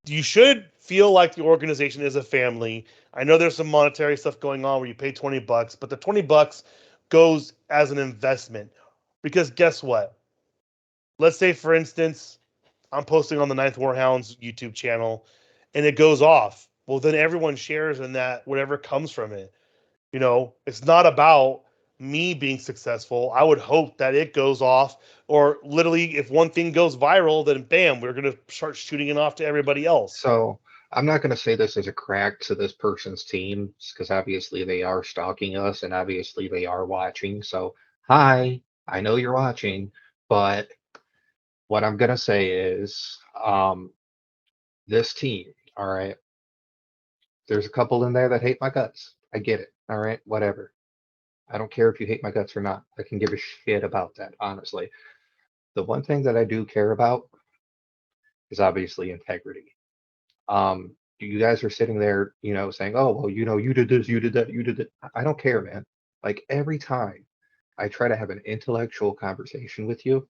you should feel like the organization is a family. I know there's some monetary stuff going on where you pay $20, but the $20 goes as an investment because guess what? Let's say, for instance, I'm posting on the Ninth Warhounds YouTube channel and it goes off. Well, then everyone shares in that, whatever comes from it. It's not about me being successful. I would hope that it goes off, or literally, if one thing goes viral, then bam, we're going to start shooting it off to everybody else. So I'm not going to say this as a crack to this person's team because obviously they are stalking us and obviously they are watching. So, hi, I know you're watching, but what I'm going to say is this team, all right, there's a couple in there that hate my guts. I get it. All right, whatever. I don't care if you hate my guts or not. I can give a shit about that, honestly. The one thing that I do care about is obviously integrity. You guys are sitting there, saying, "Oh, well, you did this, you did that, you did that." I don't care, man. Like every time I try to have an intellectual conversation with you,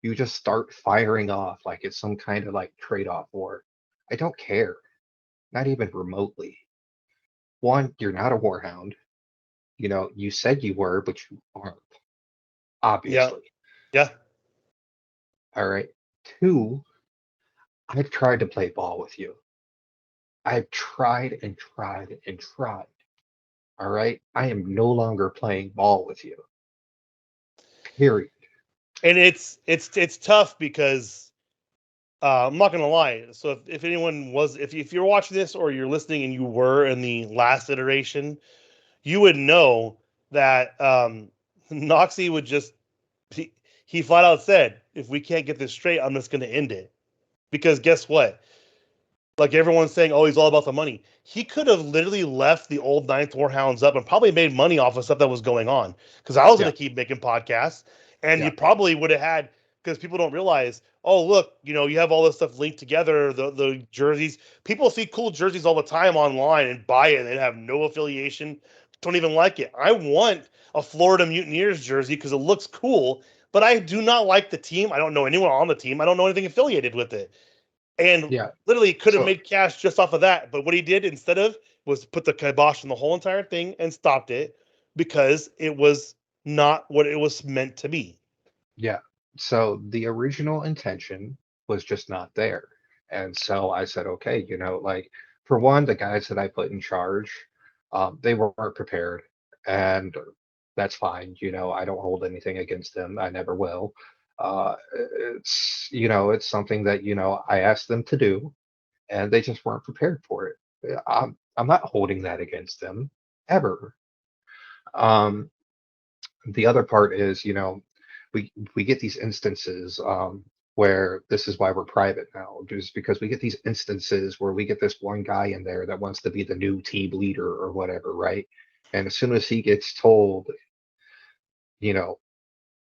you just start firing off like it's some kind of like trade-off war. I don't care, not even remotely. One, you're not a warhound. You said you were, but you aren't, Yeah, obviously. yeah, All right. Two, I've tried to play ball with you. I've tried and tried and tried. All right. I am no longer playing ball with you. Period. and it's tough because I'm not gonna lie. So if anyone was, if you're watching this or you're listening and you were in the last iteration, you would know that Noxy would just he, he flat out said, "If we can't get this straight, I'm just going to end it." Because guess what? Like everyone's saying, "Oh, he's all about the money." He could have literally left the old Ninth Warhounds up and probably made money off of stuff that was going on. Because I was going Yeah. to keep making podcasts, and you Yeah. probably would have had. Because people don't realize, oh look, you have all this stuff linked together. The jerseys, people see cool jerseys all the time online and buy it. They have no affiliation, don't even like it. I want a Florida Mutineers jersey because it looks cool, but I do not like the team. I don't know anyone on the team. I don't know anything affiliated with it, and Yeah. literally could have So, made cash just off of that. But what he did instead of was put the kibosh on the whole entire thing and stopped it because it was not what it was meant to be. yeah. So the original intention was just not there. And so I said, okay, like for one, the guys that I put in charge, they weren't prepared. And that's fine. I don't hold anything against them. I never will. It's something that, I asked them to do, and they just weren't prepared for it. I'm not holding that against them ever. Um, the other part is, we get these instances where this is why we're private now, just because we get these instances where we get this one guy in there that wants to be the new team leader or whatever, right? And as soon as he gets told, you know,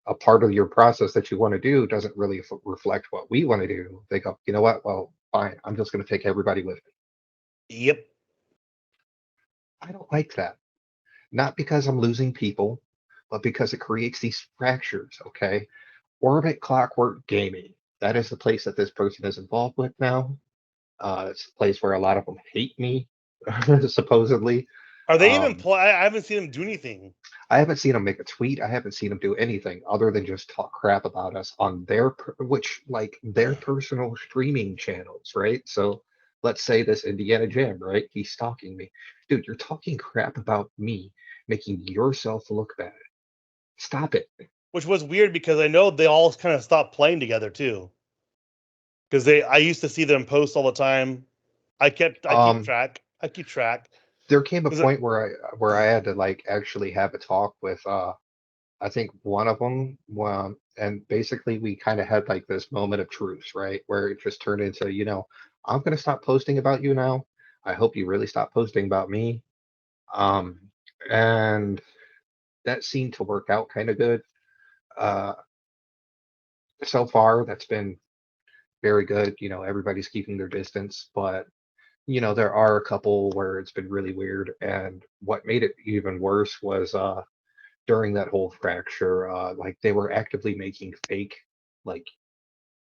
a part of your process that you want to do doesn't really reflect what we want to do, they go, you know what? Well, fine. I'm just going to take everybody with me. Yep. I don't like that. Not because I'm losing people, but because it creates these fractures. Okay. Orbit Clockwork Gaming. That is the place that this person is involved with now. It's a place where a lot of them hate me, supposedly. Are they even Um, play? I haven't seen them do anything. I haven't seen them make a tweet. I haven't seen them do anything other than just talk crap about us on which like their personal streaming channels, right? So let's say this Indiana Jam, right? He's stalking me. Dude, you're talking crap about me, making yourself look bad. Stop it. Which was weird because I know they all kind of stopped playing together too. Because I used to see them post all the time. I keep Um, track. I keep track. there came a 'Cause it- point where I had to like actually have a talk with I think one of them, and basically we kind of had like this moment of truth, right? Where it just turned into, I'm going to stop posting about you now. I hope you really stop posting about me. Um, and that seemed to work out kind of good. Uh, so far, that's been very good. Everybody's keeping their distance, but there are a couple where it's been really weird. And what made it even worse was during that whole fracture, like they were actively making fake like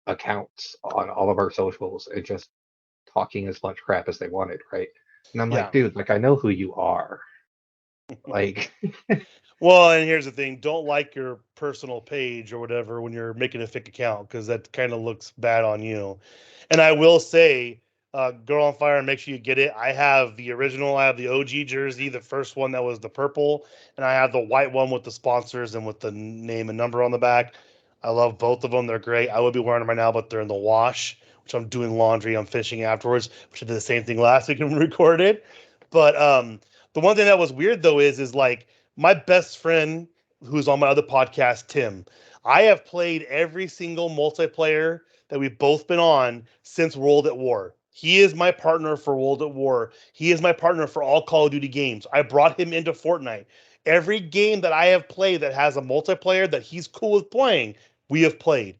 accounts on all of our socials and just talking as much crap as they wanted, right? And I'm like, yeah. dude, like I know who you are. Like, Well, and here's the thing: don't like your personal page or whatever when you're making a fake account because that kind of looks bad on you. And I will say, "Girl on Fire," make sure you get it. I have the original. I have the OG jersey, the first one that was the purple, and I have the white one with the sponsors and with the name and number on the back. I love both of them. They're great. I would be wearing them right now, but they're in the wash, which I'm doing laundry. I'm fishing afterwards, which I did the same thing last week and recorded. But the one thing that was weird though is like my best friend who's on my other podcast, Tim. I have played every single multiplayer that we've both been on since World at War. He is my partner for World at War. He is my partner for all Call of Duty games. I brought him into Fortnite. Every game that I have played that has a multiplayer that he's cool with playing, we have played.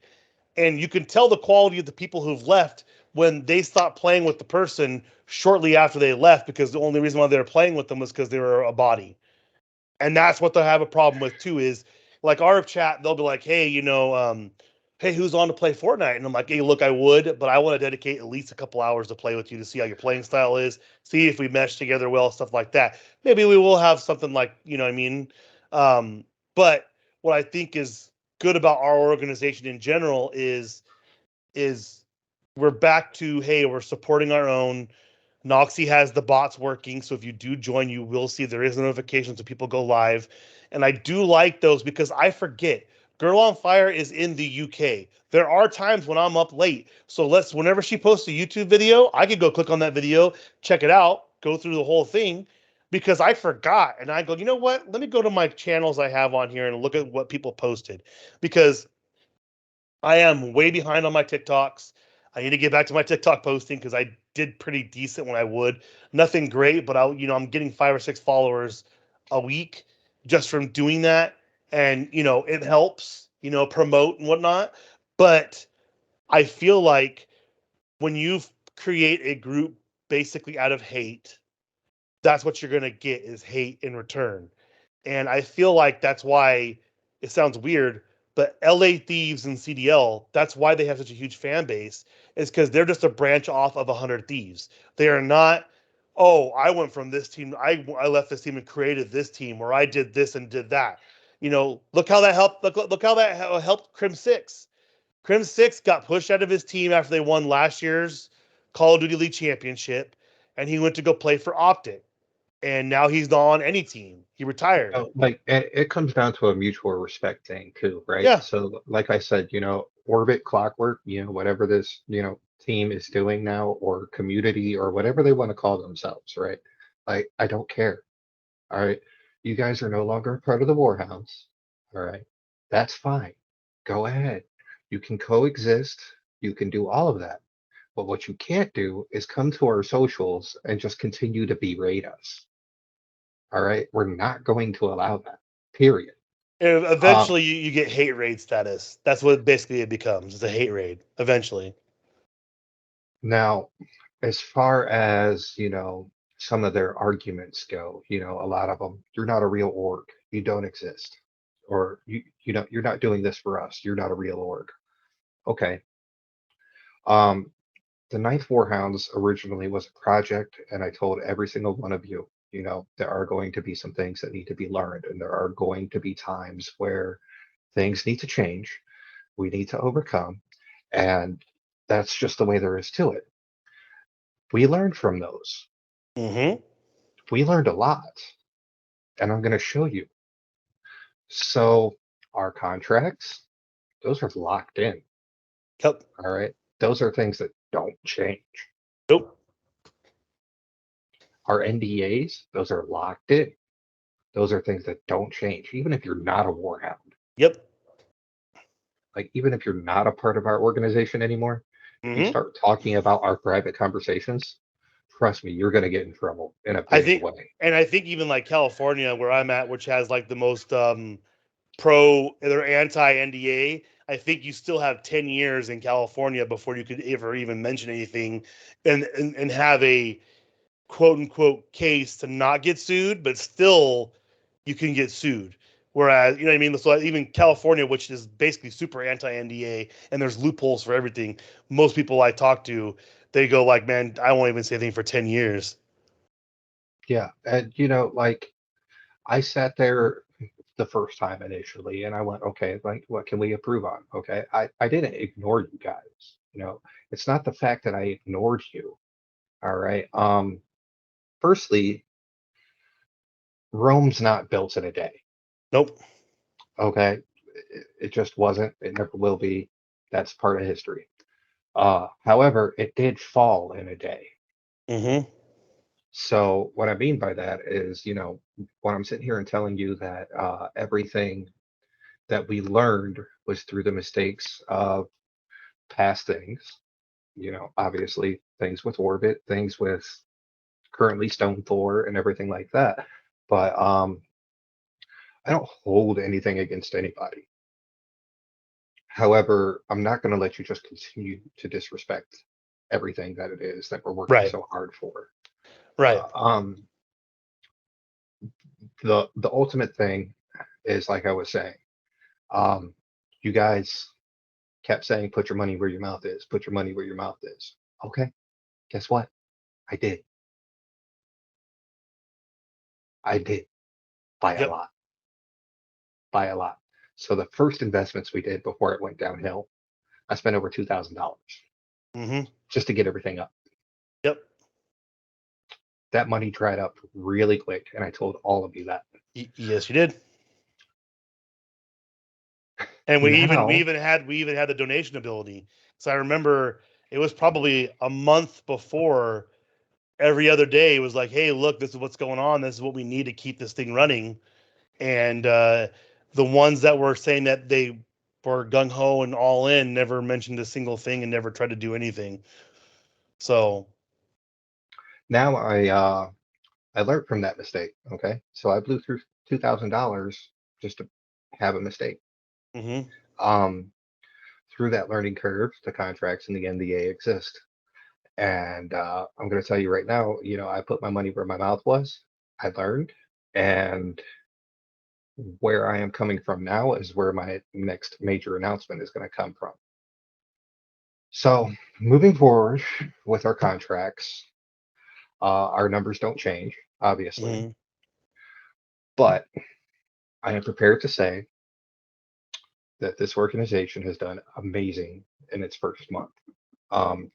And you can tell the quality of the people who've left when they stop playing with the person shortly after they left because the only reason why they were playing with them was because they were a body. And that's what they'll have a problem with too is like our chat, they'll be like, hey, hey, who's on to play Fortnite? And I'm like, hey, look, I would, but I want to dedicate at least a couple hours to play with you to see how your playing style is, see if we mesh together well, stuff like that. Maybe we will have something like, you know what I mean? But what I think is good about our organization in general is we're back to, hey, we're supporting our own. Noxy has the bots working, so if you do join, you will see there is notifications when people go live. And I do like those because I forget. Girl on Fire is in the UK. There are times when I'm up late. So whenever she posts a YouTube video, I could go click on that video, check it out, go through the whole thing because I forgot. And I go, you know what? Let me go to my channels I have on here and look at what people posted because I am way behind on my TikToks. I need to get back to my TikTok posting because I did pretty decent when I would. Nothing great, but I'm getting 5 or 6 followers a week just from doing that. And, it helps, promote and whatnot. But I feel like when you create a group basically out of hate, that's what you're going to get is hate in return. And I feel like that's why it sounds weird, but LA Thieves and CDL, that's why they have such a huge fan base, is because they're just a branch off of 100 Thieves. They are not, oh, I went from this team, I left this team and created this team, or I did this and did that. Look how that helped. Look how that helped Crim Six. Crim Six got pushed out of his team after they won last year's Call of Duty League Championship, and he went to go play for Optic. and now he's not on any team. He retired. Like it comes down to a mutual respect thing too, right? Yeah. So, like I said, Orbit, Clockwork, whatever this, team is doing now, or community, or whatever they want to call themselves, right? Like, I don't care. All right. You guys are no longer part of the Warhounds. All right. That's fine. Go ahead. You can coexist. You can do all of that. But what you can't do is come to our socials and just continue to berate us. All right. We're not going to allow that. Period. And Um, eventually, you get hate raid status. That's what basically it becomes. It's a hate raid. Eventually. Now, as far as, some of their arguments go, a lot of them, you're not a real org. You don't exist. Or you're not doing this for us. You're not a real org. Okay. Um, the Ninth Warhounds originally was a project, and I told every single one of you, there are going to be some things that need to be learned, and there are going to be times where things need to change. We need to overcome, and that's just the way there is to it. We learned from those. Mm-hmm. We learned a lot, and I'm going to show you. So, our contracts, those are locked in. Yep. All right. Those are things that don't change. Nope. Our NDAs, those are locked in. Those are things that don't change, even if you're not a warhound. Yep. Like, even if you're not a part of our organization anymore, if you Mm-hmm. start talking about our private conversations, trust me, you're going to get in trouble in a I big think, way. and I think even like California, where I'm at, which has like the most pro or anti NDA, I think you still have 10 years in California before you could ever even mention anything, and have a quote unquote case to not get sued, but still you can get sued. Whereas, you know what I mean? So even California, which is basically super anti NDA, and there's loopholes for everything. Most people I talk to, they go like, "Man, I won't even say anything for 10 years." Yeah. And, like, I sat there the first time initially and I went, okay, like, what can we improve on? Okay. I didn't ignore you guys. It's not the fact that I ignored you. All right. Firstly, Rome's not built in a day. Nope. Okay. It just wasn't. It never will be. That's part of history. However, it did fall in a day. Mm-hmm. So what I mean by that is, when I'm sitting here and telling you that everything that we learned was through the mistakes of past things, obviously things with Orbit, things with currently Stone Thor and everything like that. But I don't hold anything against anybody. However, I'm not going to let you just continue to disrespect everything that it is that we're working Right. so hard for. Right. Uh, um, the ultimate thing is like I was saying. Um, you guys kept saying, "Put your money where your mouth is. Put your money where your mouth is." Okay, guess what? I did. I did by a Yep. lot, by a lot. So the first investments we did before it went downhill, I spent over $2,000 Mm-hmm. just to get everything up. Yep. That money dried up really quick, and I told all of you that. Yes, you did. And Now, we even had the donation ability. So I remember it was probably a month before. Every other day it was like, hey, look, this is what's going on. This is what we need to keep this thing running. And the ones that were saying that they were gung ho and all in never mentioned a single thing and never tried to do anything. So now I learned from that mistake. Okay, so I blew through $2,000 just to have a mistake. mm-hmm. Um, through that learning curve, the contracts and the NDA exist. And I'm going to tell you right now, I put my money where my mouth was. I learned, and where I am coming from now is where my next major announcement is going to come from. So, moving forward with our contracts, our numbers don't change, obviously, Mm-hmm. but I am prepared to say that this organization has done amazing in its first month. Um,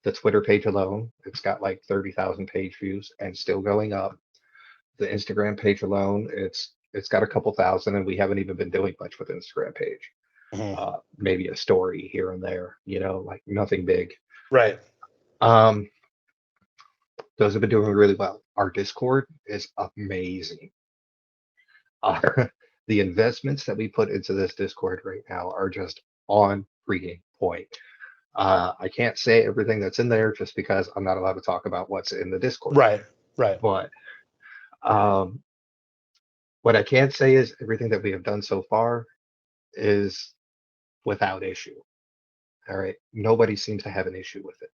the Twitter page alone, it's got like 30,000 page views and still going up. the Instagram page alone, it's got a couple thousand, and we haven't even been doing much with the Instagram page. Maybe a story here and there, like nothing big. Right. Those have been doing really well. Our Discord is amazing. The investments that we put into this Discord right now are just on freaking point. I can't say everything that's in there just because I'm not allowed to talk about what's in the Discord. Right. But what I can say is everything that we have done so far is without issue. All right. Nobody seems to have an issue with it.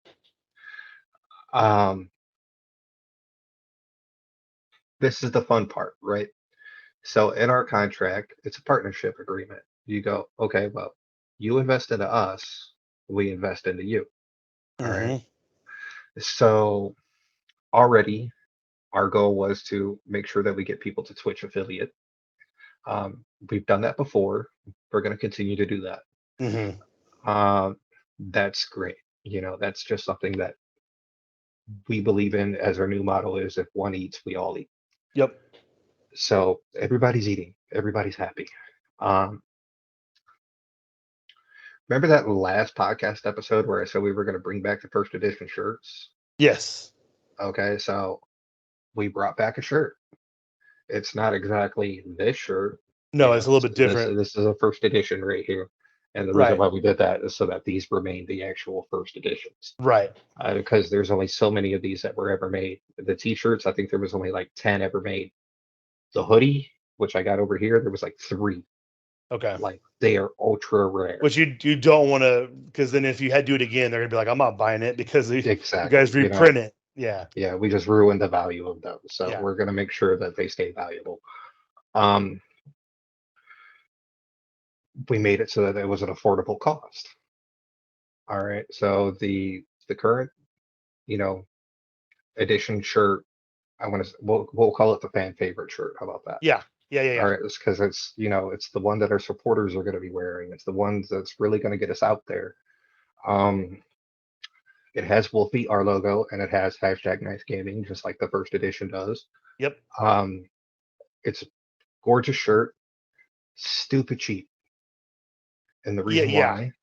This is the fun part, right? So in our contract, it's a partnership agreement. You go, okay, well, you invest into us, we invest into you. All right. So already our goal was to make sure that we get people to Twitch affiliate. We've done that before. We're going to continue to do that. That's great. That's just something that we believe in, as our new motto is, if one eats, we all eat. Yep. So everybody's eating. Everybody's happy. Remember that last podcast episode where I said we were going to bring back the first edition shirts? Yes. Okay, so we brought back a shirt. It's not exactly this shirt. No, it's a little bit different. This is a first edition right here. And the reason why we did that is so that these remain the actual first editions. Right. Because there's only so many of these that were ever made. The t-shirts, I think there was only like 10 ever made. The hoodie, which I got over here, there was like 3. Okay. Like, they are ultra rare. Which you don't want to, because then if you had to do it again, they're gonna be like, I'm not buying it because you guys reprint it. Yeah. Yeah, we just ruined the value of those. So we're gonna make sure that they stay valuable. We made it so that it was an affordable cost. All right. So the current, edition shirt, we'll call it the fan favorite shirt. How about that? Yeah. All right, it's because it's it's the one that our supporters are going to be wearing. It's the ones that's really going to get us out there. It has Wolfie, our logo, and it has #NiceGaming, just like the first edition does. Yep. It's a gorgeous shirt, stupid cheap, and the reason why,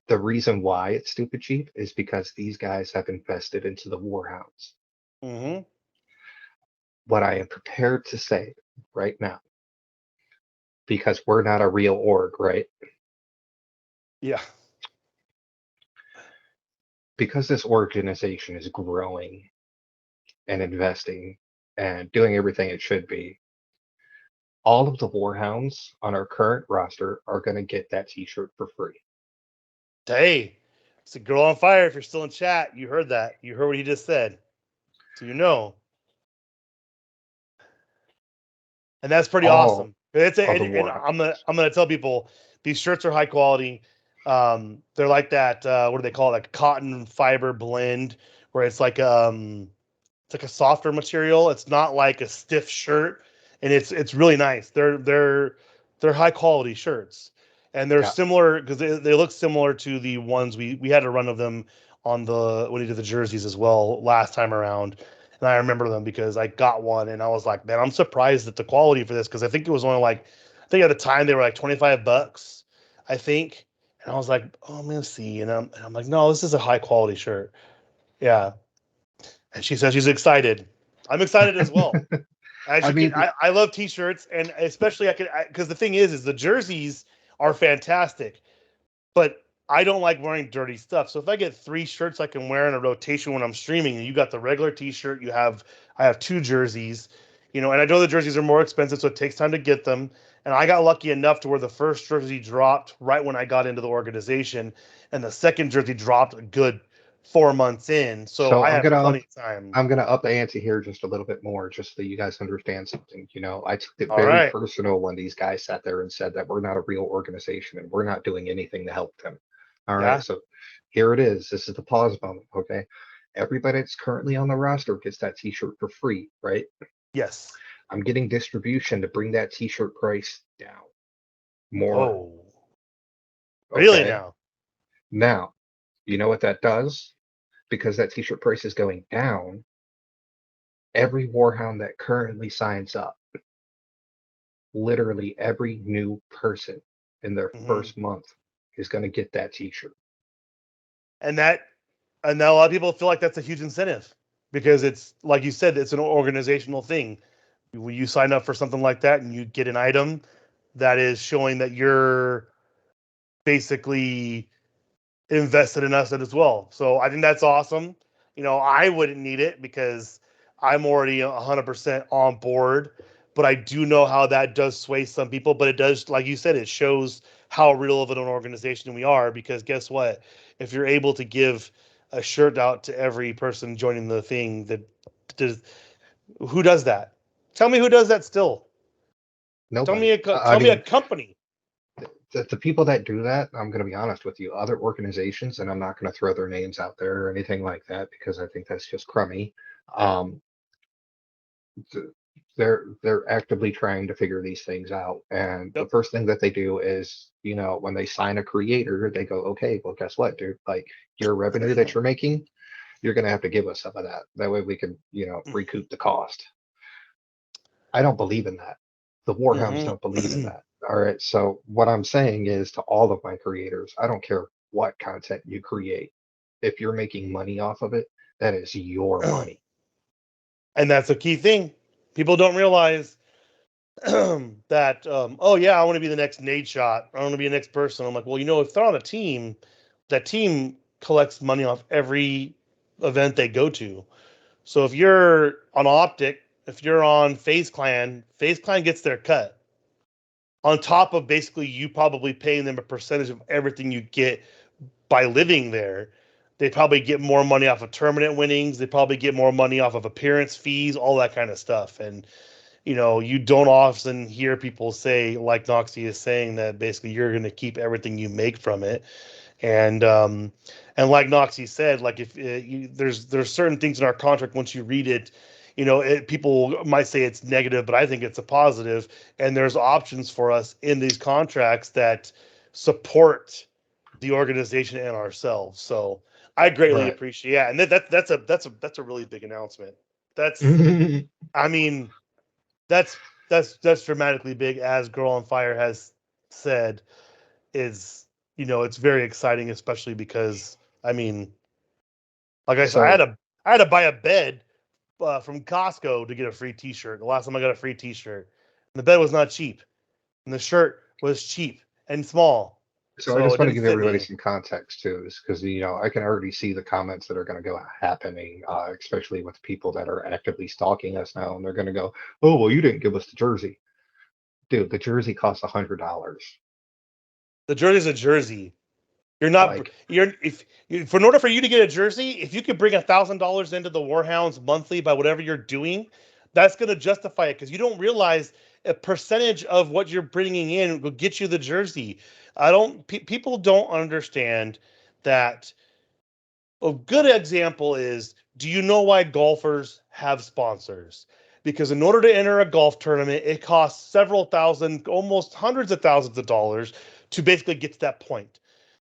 the reason why it's stupid cheap is because these guys have invested into the Warhounds. What I am prepared to say right now, because we're not a real org, right? Yeah. Because this organization is growing and investing and doing everything it should be, all of the Warhounds on our current roster are going to get that t-shirt for free. Hey, it's a girl on fire. If you're still in chat, you heard that. You heard what he just said. So and that's pretty awesome. I'm gonna tell people these shirts are high quality. They're like that. What do they call it? Like cotton fiber blend, where it's like a softer material. It's not like a stiff shirt, and it's really nice. They're high quality shirts, and they're similar because they look similar to the ones we had a run of them on when he did the jerseys as well last time around. And I remember them because I got one and I was like, man, I'm surprised at the quality for this, because I think it was only I think at the time they were like $25, I think. And I was like, oh, I'm gonna see, and I'm like, no, this is a high quality shirt. Yeah. And she says she's excited. I'm excited as well. I love t-shirts, and especially because the thing is the jerseys are fantastic, but I don't like wearing dirty stuff. So if I get 3 shirts I can wear in a rotation when I'm streaming, and you got the regular t-shirt, I have 2 jerseys, and I know the jerseys are more expensive, so it takes time to get them. And I got lucky enough to where the first jersey dropped right when I got into the organization, and the second jersey dropped a good 4 months in. So I have plenty of time. I'm gonna up the ante here just a little bit more, just so you guys understand something. I took it very personal when these guys sat there and said that we're not a real organization and we're not doing anything to help them. All right, so here it is. This is the pause moment. Okay, everybody that's currently on the roster gets that t-shirt for free, right? Yes. I'm getting distribution to bring that t-shirt price down more. Oh, really? Now, you know what that does? Because that t-shirt price is going down, every Warhound that currently signs up, literally every new person in their Hmm. first month is going to get that T-shirt. And now a lot of people feel like that's a huge incentive because it's like you said, it's an organizational thing. When you sign up for something like that and you get an item that is showing that you're basically invested in us as well. So I think that's awesome. I wouldn't need it because I'm already 100% on board, but I do know how that does sway some people. But it does, like you said, it shows how real of an organization we are because guess what? If you're able to give a shirt out to every person joining the thing, that does, who does that? Tell me who does that still. Nobody. I Tell me a mean, company. the people that do that, I'm going to be honest with you, other organizations, and I'm not going to throw their names out there or anything like that because I think that's just crummy. Um, th- they're actively trying to figure these things out, and the Yep. first thing that they do is, when they sign a creator, they go, okay, well, guess what, dude? Like your revenue that you're making, you're going to have to give us some of that. That way we can, recoup the cost. I don't believe in that. The Warhounds don't believe in Mm-hmm. that. All right. So what I'm saying is to all of my creators, I don't care what content you create. If you're making money off of it, that is your money. And that's a key thing. People don't realize that, oh, yeah, I want to be the next Nade Shot. I want to be the next person. I'm like, well, if they're on a team, that team collects money off every event they go to. So if you're on Optic, if you're on FaZe Clan gets their cut. On top of basically you probably paying them a percentage of everything you get by living there. They probably get more money off of tournament winnings. They probably get more money off of appearance fees, all that kind of stuff. And you don't often hear people say, like Noxy is saying, that basically you're going to keep everything you make from it. And like Noxy said, like if there's certain things in our contract once you read it, people might say it's negative, but I think it's a positive. And there's options for us in these contracts that support the organization and ourselves. So I greatly Right. appreciate. Yeah, and that's a really big announcement. That's I mean that's that's dramatically big, as Girl on Fire has said. Is it's very exciting, especially because I mean, like I said, So I had to buy a bed from Costco to get a free T-shirt. The last time I got a free T-shirt, and the bed was not cheap, and the shirt was cheap and small, so I so just it want to didn't give fit everybody me. some context too, because I can already see the comments that are going to go happening, especially with people that are actively stalking us now, and they're going to go, "Oh, well, you didn't give us the jersey, dude. The jersey costs $100. The jersey's a jersey. You're not Like, you're if for in order for you to get a jersey, if you could bring $1,000 into the Warhounds monthly by whatever you're doing, that's going to justify it because you don't realize a percentage of what you're bringing in will get you the jersey. People don't understand that. A good example is, do you know why golfers have sponsors? Because in order to enter a golf tournament, it costs several thousand, almost hundreds of thousands of dollars to basically get to that point.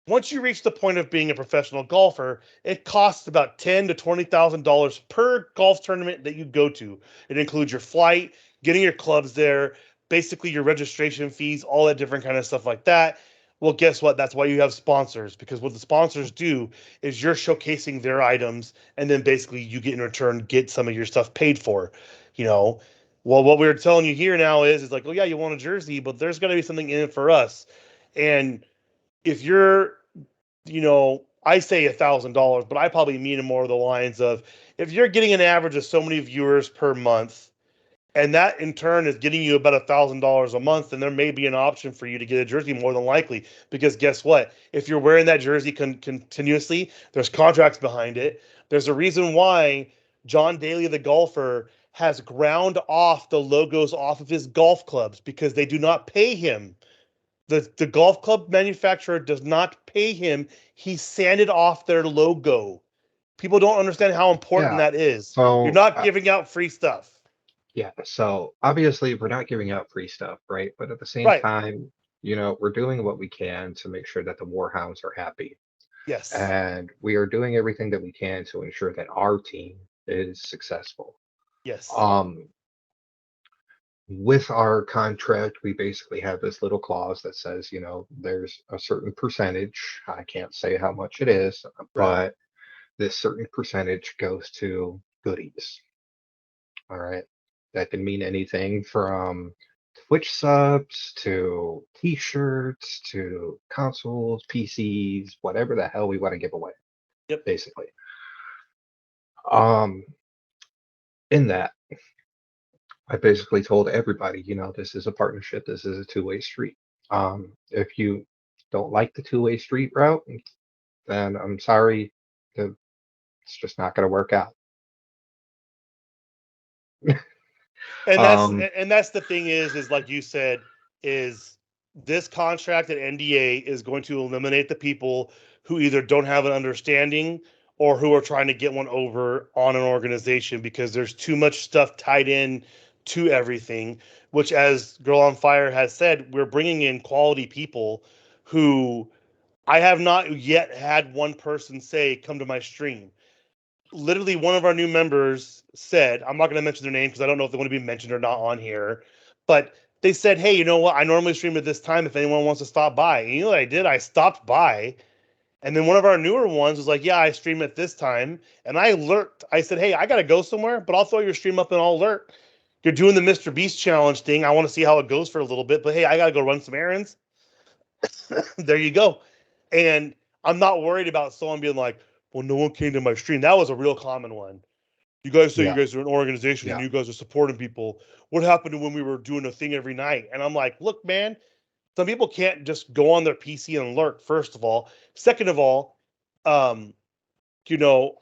Once you reach the point of being a professional golfer, it costs about $10,000 to $20,000 per golf tournament that you go to. It includes your flight, getting your clubs there, basically your registration fees, all that different kind of stuff like that. Well, guess what? That's why you have sponsors, because what the sponsors do is you're showcasing their items, and then basically you get in return get some of your stuff paid for. You know, well, what we're telling you here now is like, oh yeah, you want a jersey, but there's got to be something in it for us. And if you're, I say $1,000, but I probably mean more of the lines of if you're getting an average of so many viewers per month, and that in turn is getting you about $1,000 a month, then there may be an option for you to get a jersey more than likely. Because guess what? If you're wearing that jersey continuously, there's contracts behind it. There's a reason why John Daly, the golfer, has ground off the logos off of his golf clubs because they do not pay him. The golf club manufacturer does not pay him. He sanded off their logo. People don't understand how important yeah. that is. You're So, not giving out free stuff. yeah. So obviously we're not giving out free stuff, right? But at the same Right. time, we're doing what we can to make sure that the Warhounds are happy. Yes. And we are doing everything that we can to ensure that our team is successful. Yes. With our contract, we basically have this little clause that says, there's a certain percentage. I can't say how much it is, Right. but this certain percentage goes to goodies. All right. That can mean anything from Twitch subs to t-shirts to consoles, PCs, whatever the hell we want to give away, Yep. basically. Um, in that, I basically told everybody, this is a partnership, this is a two-way street. If you don't like the two-way street route, then I'm sorry, it's just not going to work out. And Um, that's the thing is like you said, is this contract at NDA is going to eliminate the people who either don't have an understanding or who are trying to get one over on an organization because there's too much stuff tied in to everything, which as Girl on Fire has said, we're bringing in quality people who I have not yet had one person say come to my stream. Literally one of our new members said, I'm not going to mention their name because I don't know if they want to be mentioned or not on here, but they said, hey, you know what? I normally stream at this time if anyone wants to stop by. And you know what I did? I stopped by. And then one of our newer ones was like, yeah, I stream at this time. And I lurked. I said, hey, I got to go somewhere, but I'll throw your stream up and I'll alert. You're doing the Mr. Beast challenge thing. I want to see how it goes for a little bit, but hey, I got to go run some errands. There you go. And I'm not worried about someone being like, well, no one came to my stream. That was a real common one. You guys say you yeah, guys are an organization and yeah, you guys are supporting people. What happened to when we were doing a thing every night? And I'm like, look, man, some people can't just go on their PC and lurk, first of all. Second of all, um,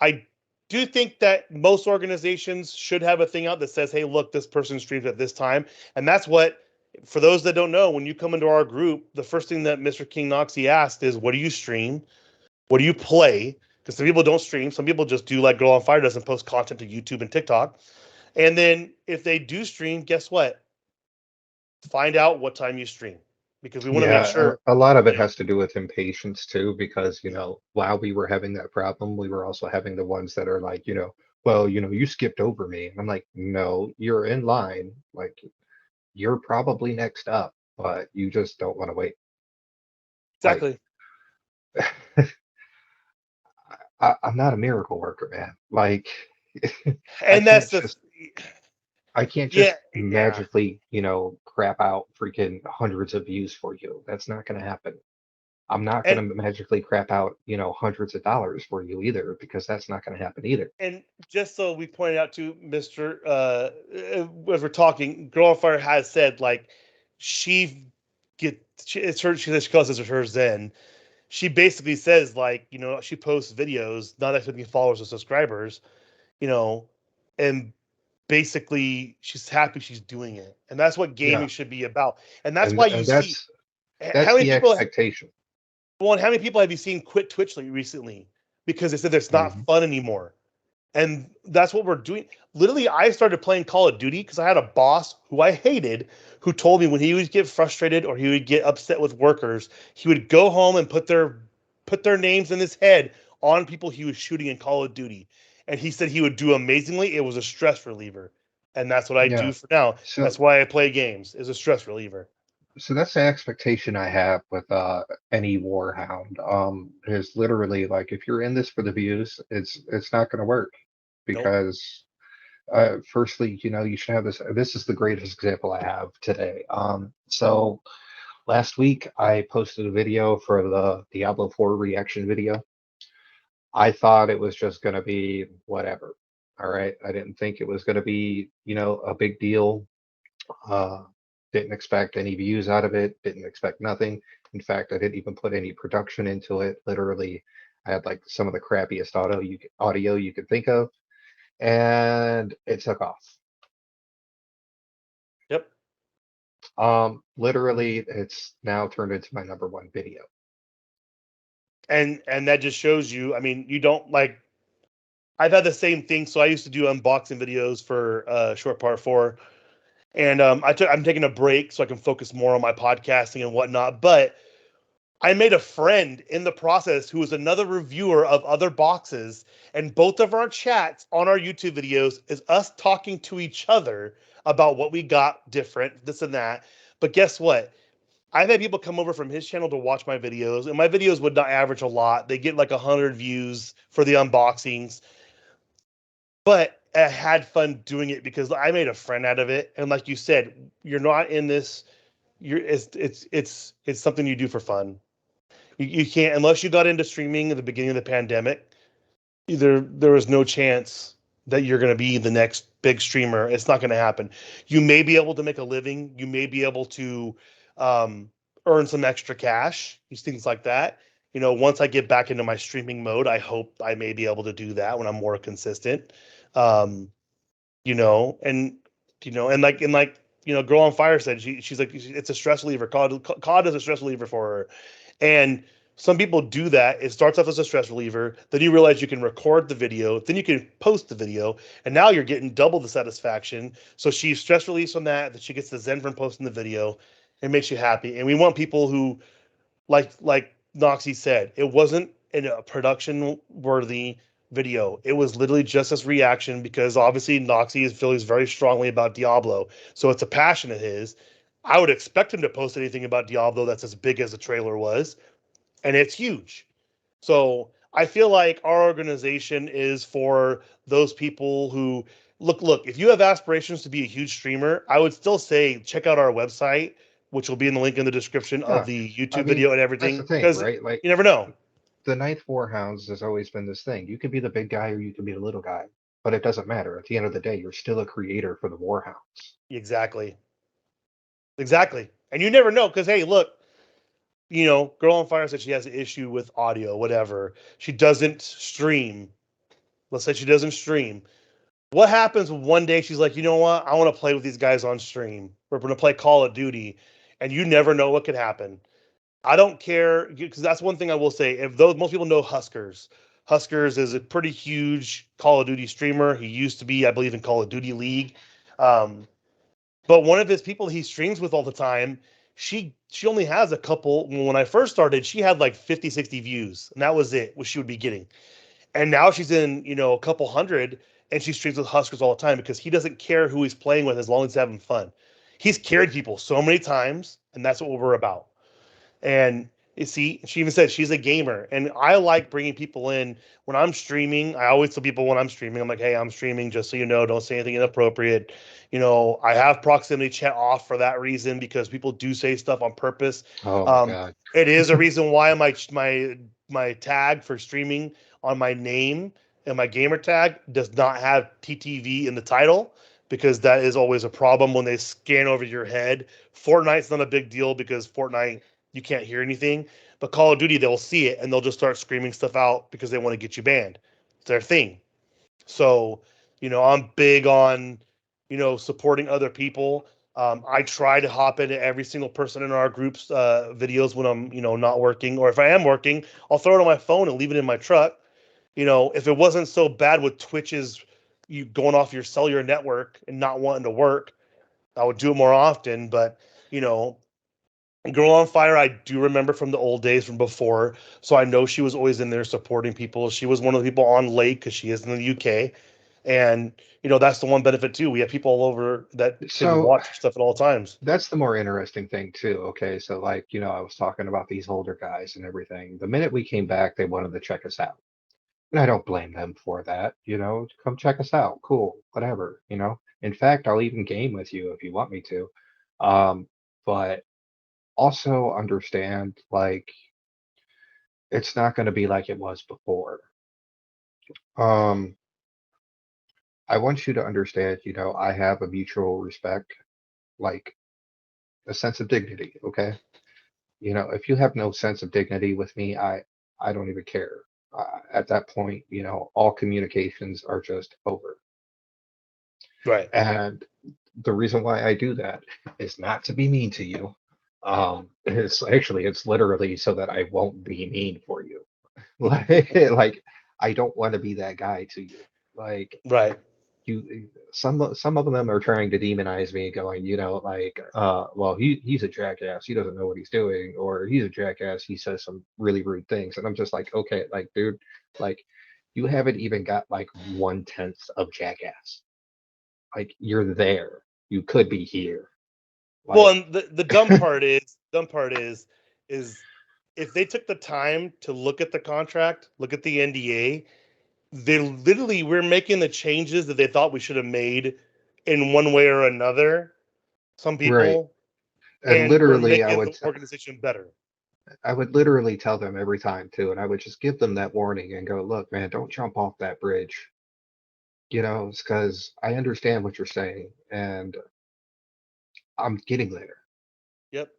I do think that most organizations should have a thing out that says, hey, look, this person streams at this time. And that's what, for those that don't know, when you come into our group, the first thing that MrKingKnoxy asked is, what do you stream? What do you play? Because some people don't stream. Some people just do like Girl on Fire does and post content to YouTube and TikTok. And then if they do stream, guess what? Find out what time you stream because we want to make yeah. sure, A lot of you it know, has to do with impatience too, because while we were having that problem, we were also having the ones that are like, well, you skipped over me. I'm like, no, you're in line. Like, you're probably next up, but you just don't want to wait. Like, exactly. I'm not a miracle worker, man. Like, I And can't that's the, just I can't yeah, just yeah. magically, crap out freaking hundreds of views for you. That's not going to happen. I'm not going And to magically crap out, hundreds of dollars for you either, because that's not going to happen either. and just so we pointed out to Mr. As we're talking, Girl on Fire has said like she it's her she calls it her Zen. She basically says like, she posts videos, not expecting followers or subscribers, you know, and basically she's happy she's doing it. And that's what Yeah. gaming should be about. And that's And why you and see how that's many the people expectation. well, how many people have you seen quit Twitch recently because they said it's not Hmm. fun anymore? And that's what we're doing. Literally, I started playing Call of Duty because I had a boss who I hated who told me when he would get frustrated or he would get upset with workers, he would go home and put their names in his head on people he was shooting in Call of Duty. And he said he would do amazingly. It was a stress reliever. And that's what I Yeah. do for now. So That's why I play games, is a stress reliever. so that's the expectation I have with any warhound. Is literally like, if you're in this for the views, it's not going to work, Nope. because firstly, you should have this is the greatest example I have today. So last week I posted a video for the Diablo 4 reaction video. I thought it was just going to be whatever. All right. I didn't think it was going to be, a big deal. Uh, didn't expect any views out of it. Didn't expect nothing. In fact, I didn't even put any production into it. Literally, I had like some of the crappiest audio you could think of, and it took off. Yep. Literally, it's now turned into my number one video. And that just shows you, I mean, you don't like I've had the same thing. So I used to do unboxing videos for Short Part 4. And I'm taking a break so I can focus more on my podcasting and whatnot. But I made a friend in the process who was another reviewer of other boxes, and both of our chats on our YouTube videos is us talking to each other about what we got different, this and that. But guess what? I've had people come over from his channel to watch my videos, and my videos would not average a lot. They get like 100 views for the unboxings, but I had fun doing it because I made a friend out of it. And like you said, you're not in this. You're it's something you do for fun. You can't unless you got into streaming at the beginning of the pandemic. Either there was no chance that you're going to be the next big streamer. It's not going to happen. You may be able to make a living. You may be able to um, earn some extra cash. These things like that. Once I get back into my streaming mode, I hope I may be able to do that when I'm more consistent. Um, and Girl on Fire said she's like it's a stress reliever. COD is a stress reliever for her, and some people do that. It starts off as a stress reliever, then you realize you can record the video, then you can post the video, and now you're getting double the satisfaction. So she's stress released from that she gets the zen from posting the video. It makes you happy, and we want people who like Noxy said, it wasn't in a production worthy video. It was literally just as reaction because obviously Noxy feels very strongly about Diablo. So it's a passion of his. I would expect him to post anything about Diablo that's as big as the trailer was, and it's huge. So I feel like our organization is for those people who look, if you have aspirations to be a huge streamer, I would still say check out our website, which will be in the link in the description of Yeah. the I YouTube mean, video and that's the everything, thing, because right? Like you never know. the Ninth Warhounds has always been this thing. You can be the big guy or you can be the little guy, but it doesn't matter. At the end of the day, you're still a creator for the Warhounds. Exactly. Exactly. And you never know because, hey, look, Girl on Fire said she has an issue with audio, whatever. She doesn't stream. Let's say she doesn't stream. What happens one day she's like, you know what? I want to play with these guys on stream. We're going to play Call of Duty, and you never know what could happen. I don't care because that's one thing I will say. If those most people know Huskers, Huskers is a pretty huge Call of Duty streamer. He used to be, I believe, in Call of Duty League. Um, but one of his people he streams with all the time, she only has a couple. When I first started, she had like 50, 60 views, and that was it. What she would be getting. And now she's in, a couple hundred, and she streams with Huskers all the time because he doesn't care who he's playing with as long as he's having fun. He's carried people so many times, and that's what we're about. And you see, she even said she's a gamer, and I like bringing people in when I'm streaming. I always tell people when I'm streaming, I'm like, "Hey, I'm streaming, just so you know. Don't say anything inappropriate." I have proximity chat off for that reason because people do say stuff on purpose. Oh my Um, God. it is a reason why my tag for streaming on my name and my gamer tag does not have TTV in the title because that is always a problem when they scan over your head. Fortnite's not a big deal because Fortnite you can't hear anything. But Call of Duty, they'll see it and they'll just start screaming stuff out because they want to get you banned. It's their thing. So, I'm big on, supporting other people. I try to hop into every single person in our group's videos when I'm, not working, or if I am working, I'll throw it on my phone and leave it in my truck. If it wasn't so bad with Twitch's you going off your cellular network and not wanting to work, I would do it more often. But you know, Girl on Fire, I do remember from the old days from before. So I know she was always in there supporting people. She was one of the people on late because she is in the UK. And, that's the one benefit too. We have people all over that can So watch stuff at all times. that's the more interesting thing too. Okay, so like, I was talking about these older guys and everything. The minute we came back, they wanted to check us out. And I don't blame them for that, come check us out. Cool, whatever. In fact, I'll even game with you if you want me to. But also understand like it's not going to be like it was before. Um, I want you to understand, I have a mutual respect, like a sense of dignity, okay? If you have no sense of dignity with me, I don't even care. At that point, all communications are just over. Right. And the reason why I do that is not to be mean to you. It's literally so that I won't be mean for you. Like I don't want to be that guy to you. Like Right. some of them are trying to demonize me, going, like, well, he's a jackass, he doesn't know what he's doing, or he's a jackass, he says some really rude things, and I'm just like, okay, like, dude, like, you haven't even got like 1/10 of jackass. Like, you're there, you could be here. Well, Like, and the dumb part is if they took the time to look at the contract, look at the NDA, they literally we're making the changes that they thought we should have made in one way or another. Some right. people, And and we're literally, making the organization better. I would literally tell them every time too, and I would just give them that warning and go, look, man, don't jump off that bridge. It's because I understand what you're saying, and I'm getting there. Yep.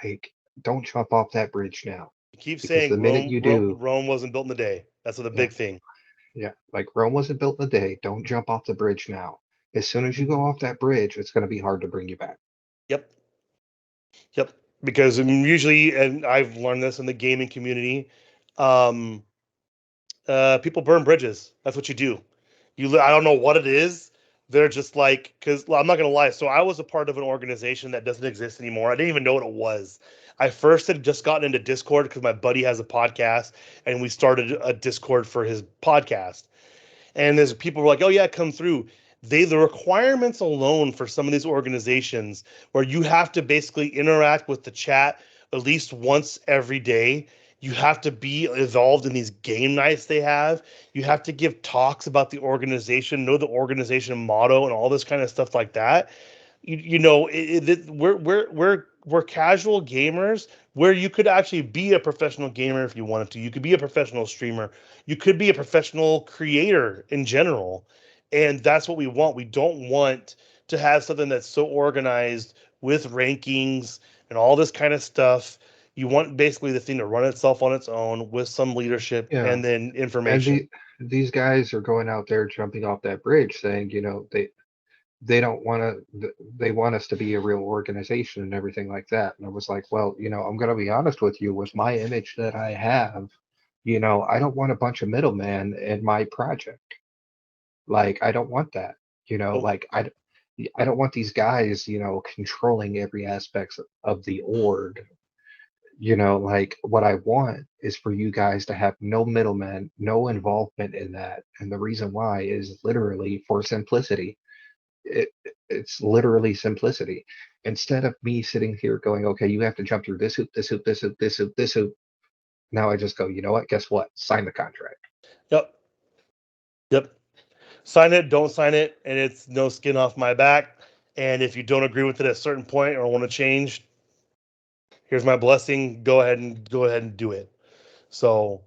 Like, don't jump off that bridge now, You keep because the saying minute Rome, you Rome, do, Rome wasn't built in a day. That's the yeah, big thing. yeah, like Rome wasn't built in a day. Don't jump off the bridge now. As soon as you go off that bridge, it's going to be hard to bring you back. Yep. Yep. Because usually, and I've learned this in the gaming community, um, people burn bridges. That's what you do. I don't know what it is. They're just like, because I'm not gonna lie. So I was a part of an organization that doesn't exist anymore. I didn't even know what it was. I first had just gotten into Discord because my buddy has a podcast, and we started a Discord for his podcast. And there's people were like, "Oh yeah, come through." The requirements alone for some of these organizations where you have to basically interact with the chat at least once every day. You have to be involved in these game nights they have. You have to give talks about the organization, know the organization motto, and all this kind of stuff like that. We're casual gamers where you could actually be a professional gamer if you wanted to. You could be a professional streamer. You could be a professional creator in general. And that's what we want. We don't want to have something that's so organized with rankings and all this kind of stuff. You want basically the thing to run itself on its own with some leadership Yeah, and then and information. these guys are going out there jumping off that bridge, saying, they don't want to, they want us to be a real organization and everything like that. And I was like, well, I'm going to be honest with you, with my image that I have, I don't want a bunch of middlemen in my project. Like, I don't want that. Oh, Like, I don't want these guys, controlling every aspect of the org. Like, what I want is for you guys to have no middlemen, no involvement in that. And the reason why is literally for simplicity. it it's literally simplicity. Instead of me sitting here going, okay, you have to jump through this hoop, this hoop, this hoop, this hoop, this hoop. Now I just go, you know what? Guess what? Sign the contract. yep, yep. Sign it, don't sign it, and it's no skin off my back. And if you don't agree with it at a certain point or want to change, here's my blessing. Go ahead and do it. So,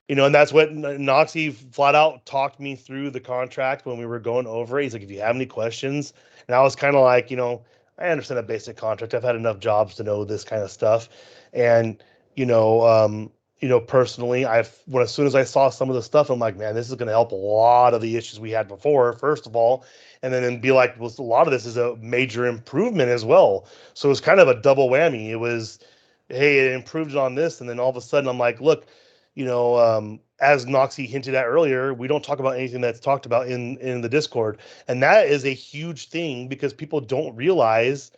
and that's what Noxy flat out talked me through the contract when we were going over it. He's like, if you have any questions, and I was kind of like, I understand a basic contract. I've had enough jobs to know this kind of stuff, and you know, um, personally, as soon as I saw some of the stuff, I'm like, man, this is going to help a lot of the issues we had before. First of all, and then be like, well, a lot of this is a major improvement as well. So it was kind of a double whammy. It was, hey, it improved on this, and then all of a sudden, I'm like, look, as Noxy hinted at earlier, we don't talk about anything that's talked about in the Discord, and that is a huge thing because people don't realize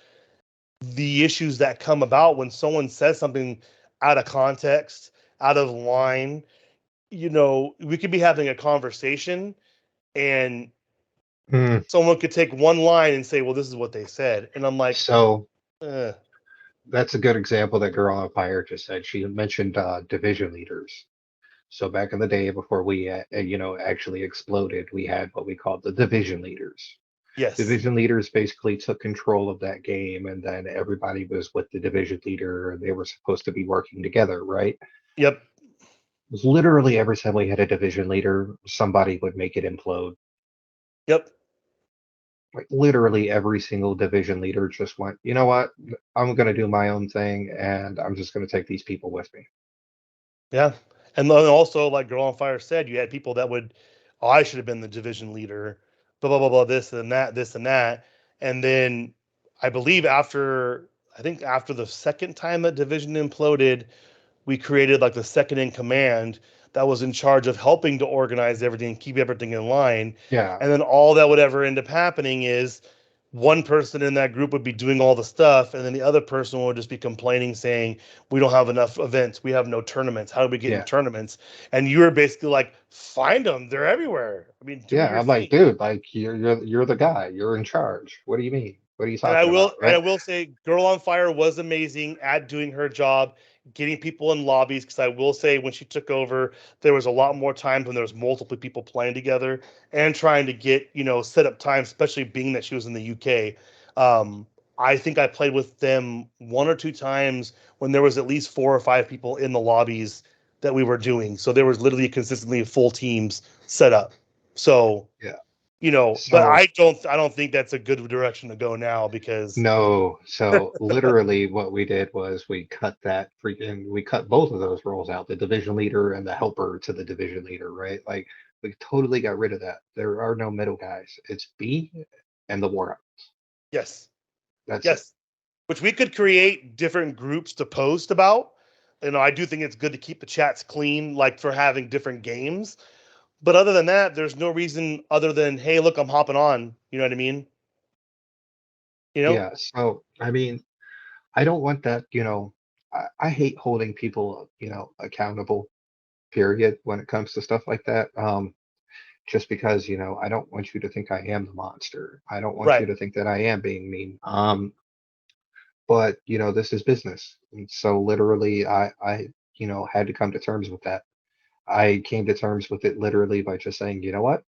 the issues that come about when someone says something out of context, out of line. We could be having a conversation, and Hmm. someone could take one line and say, "Well, this is what they said," and I'm like, So eh, that's a good example that Girl on Fire just said. She mentioned division leaders. So back in the day, before we, actually exploded, we had what we called the division leaders. yes, Division leaders basically took control of that game, and then everybody was with the division leader, and they were supposed to be working together, right? yep, Literally every time we had a division leader, somebody would make it implode. yep. Like, literally every single division leader just went, you know what? I'm going to do my own thing, and I'm just going to take these people with me. Yeah. And then also, like Girl on Fire said, you had people that would, oh, I should have been the division leader, blah, blah, blah, blah, this and that, this and that. And then I believe I think after the second time that division imploded, we created like the second in command. that was in charge of helping to organize everything and keep everything in line. Yeah, And then all that would ever end up happening is one person in that group would be doing all the stuff, and then the other person would just be complaining, saying, "We don't have enough events. We have no tournaments. How do we get in yeah, tournaments?" And you were basically like, "Find them. They're everywhere. I mean, do yeah. your I'm like, thing." dude, like you're the guy. You're in charge. What do you mean? What are you And I talking will about, and I right? will say Girl on Fire was amazing at doing her job, getting people in lobbies, because I will say when she took over, there was a lot more times when there was multiple people playing together and trying to get, set up time, especially being that she was in the UK. Um, I think I played with them one or two times when there was at least four or five people in the lobbies that we were doing. So there was literally consistently full teams set up. So Yeah. but So I don't think that's a good direction to go now because no, so literally what we did was we cut both of those roles out, the division leader and the helper to the division leader, right? Like we totally got rid of that. There are no middle guys. It's B and the war. yes, That's it. yes, which we could create different groups to post about. I do think it's good to keep the chats clean, like for having different games. But other than that, there's no reason other than, hey, look, I'm hopping on. You know what I mean? You know? Yeah. So I mean, I don't want that, I hate holding people, accountable, period, when it comes to stuff like that. Just because, I don't want you to think I am the monster. I don't want you Right. to think that I am being mean. But this is business. And so literally I had to come to terms with that. I came to terms with it literally by just saying, you know what?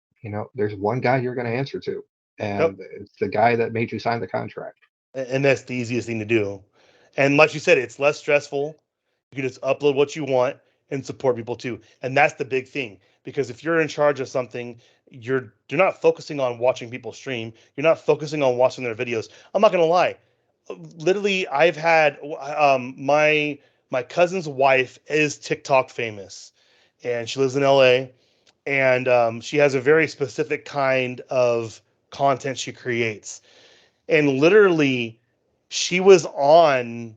There's one guy you're going to answer to, Yep. and it's the guy that made you sign the contract. And that's the easiest thing to do. And like you said, it's less stressful. You can just upload what you want and support people too. And that's the big thing. Because if you're in charge of something, you're not focusing on watching people stream. You're not focusing on watching their videos. I'm not gonna lie. Literally, I've had my cousin's wife is TikTok famous, and she lives in LA, and she has a very specific kind of content she creates, and literally she was on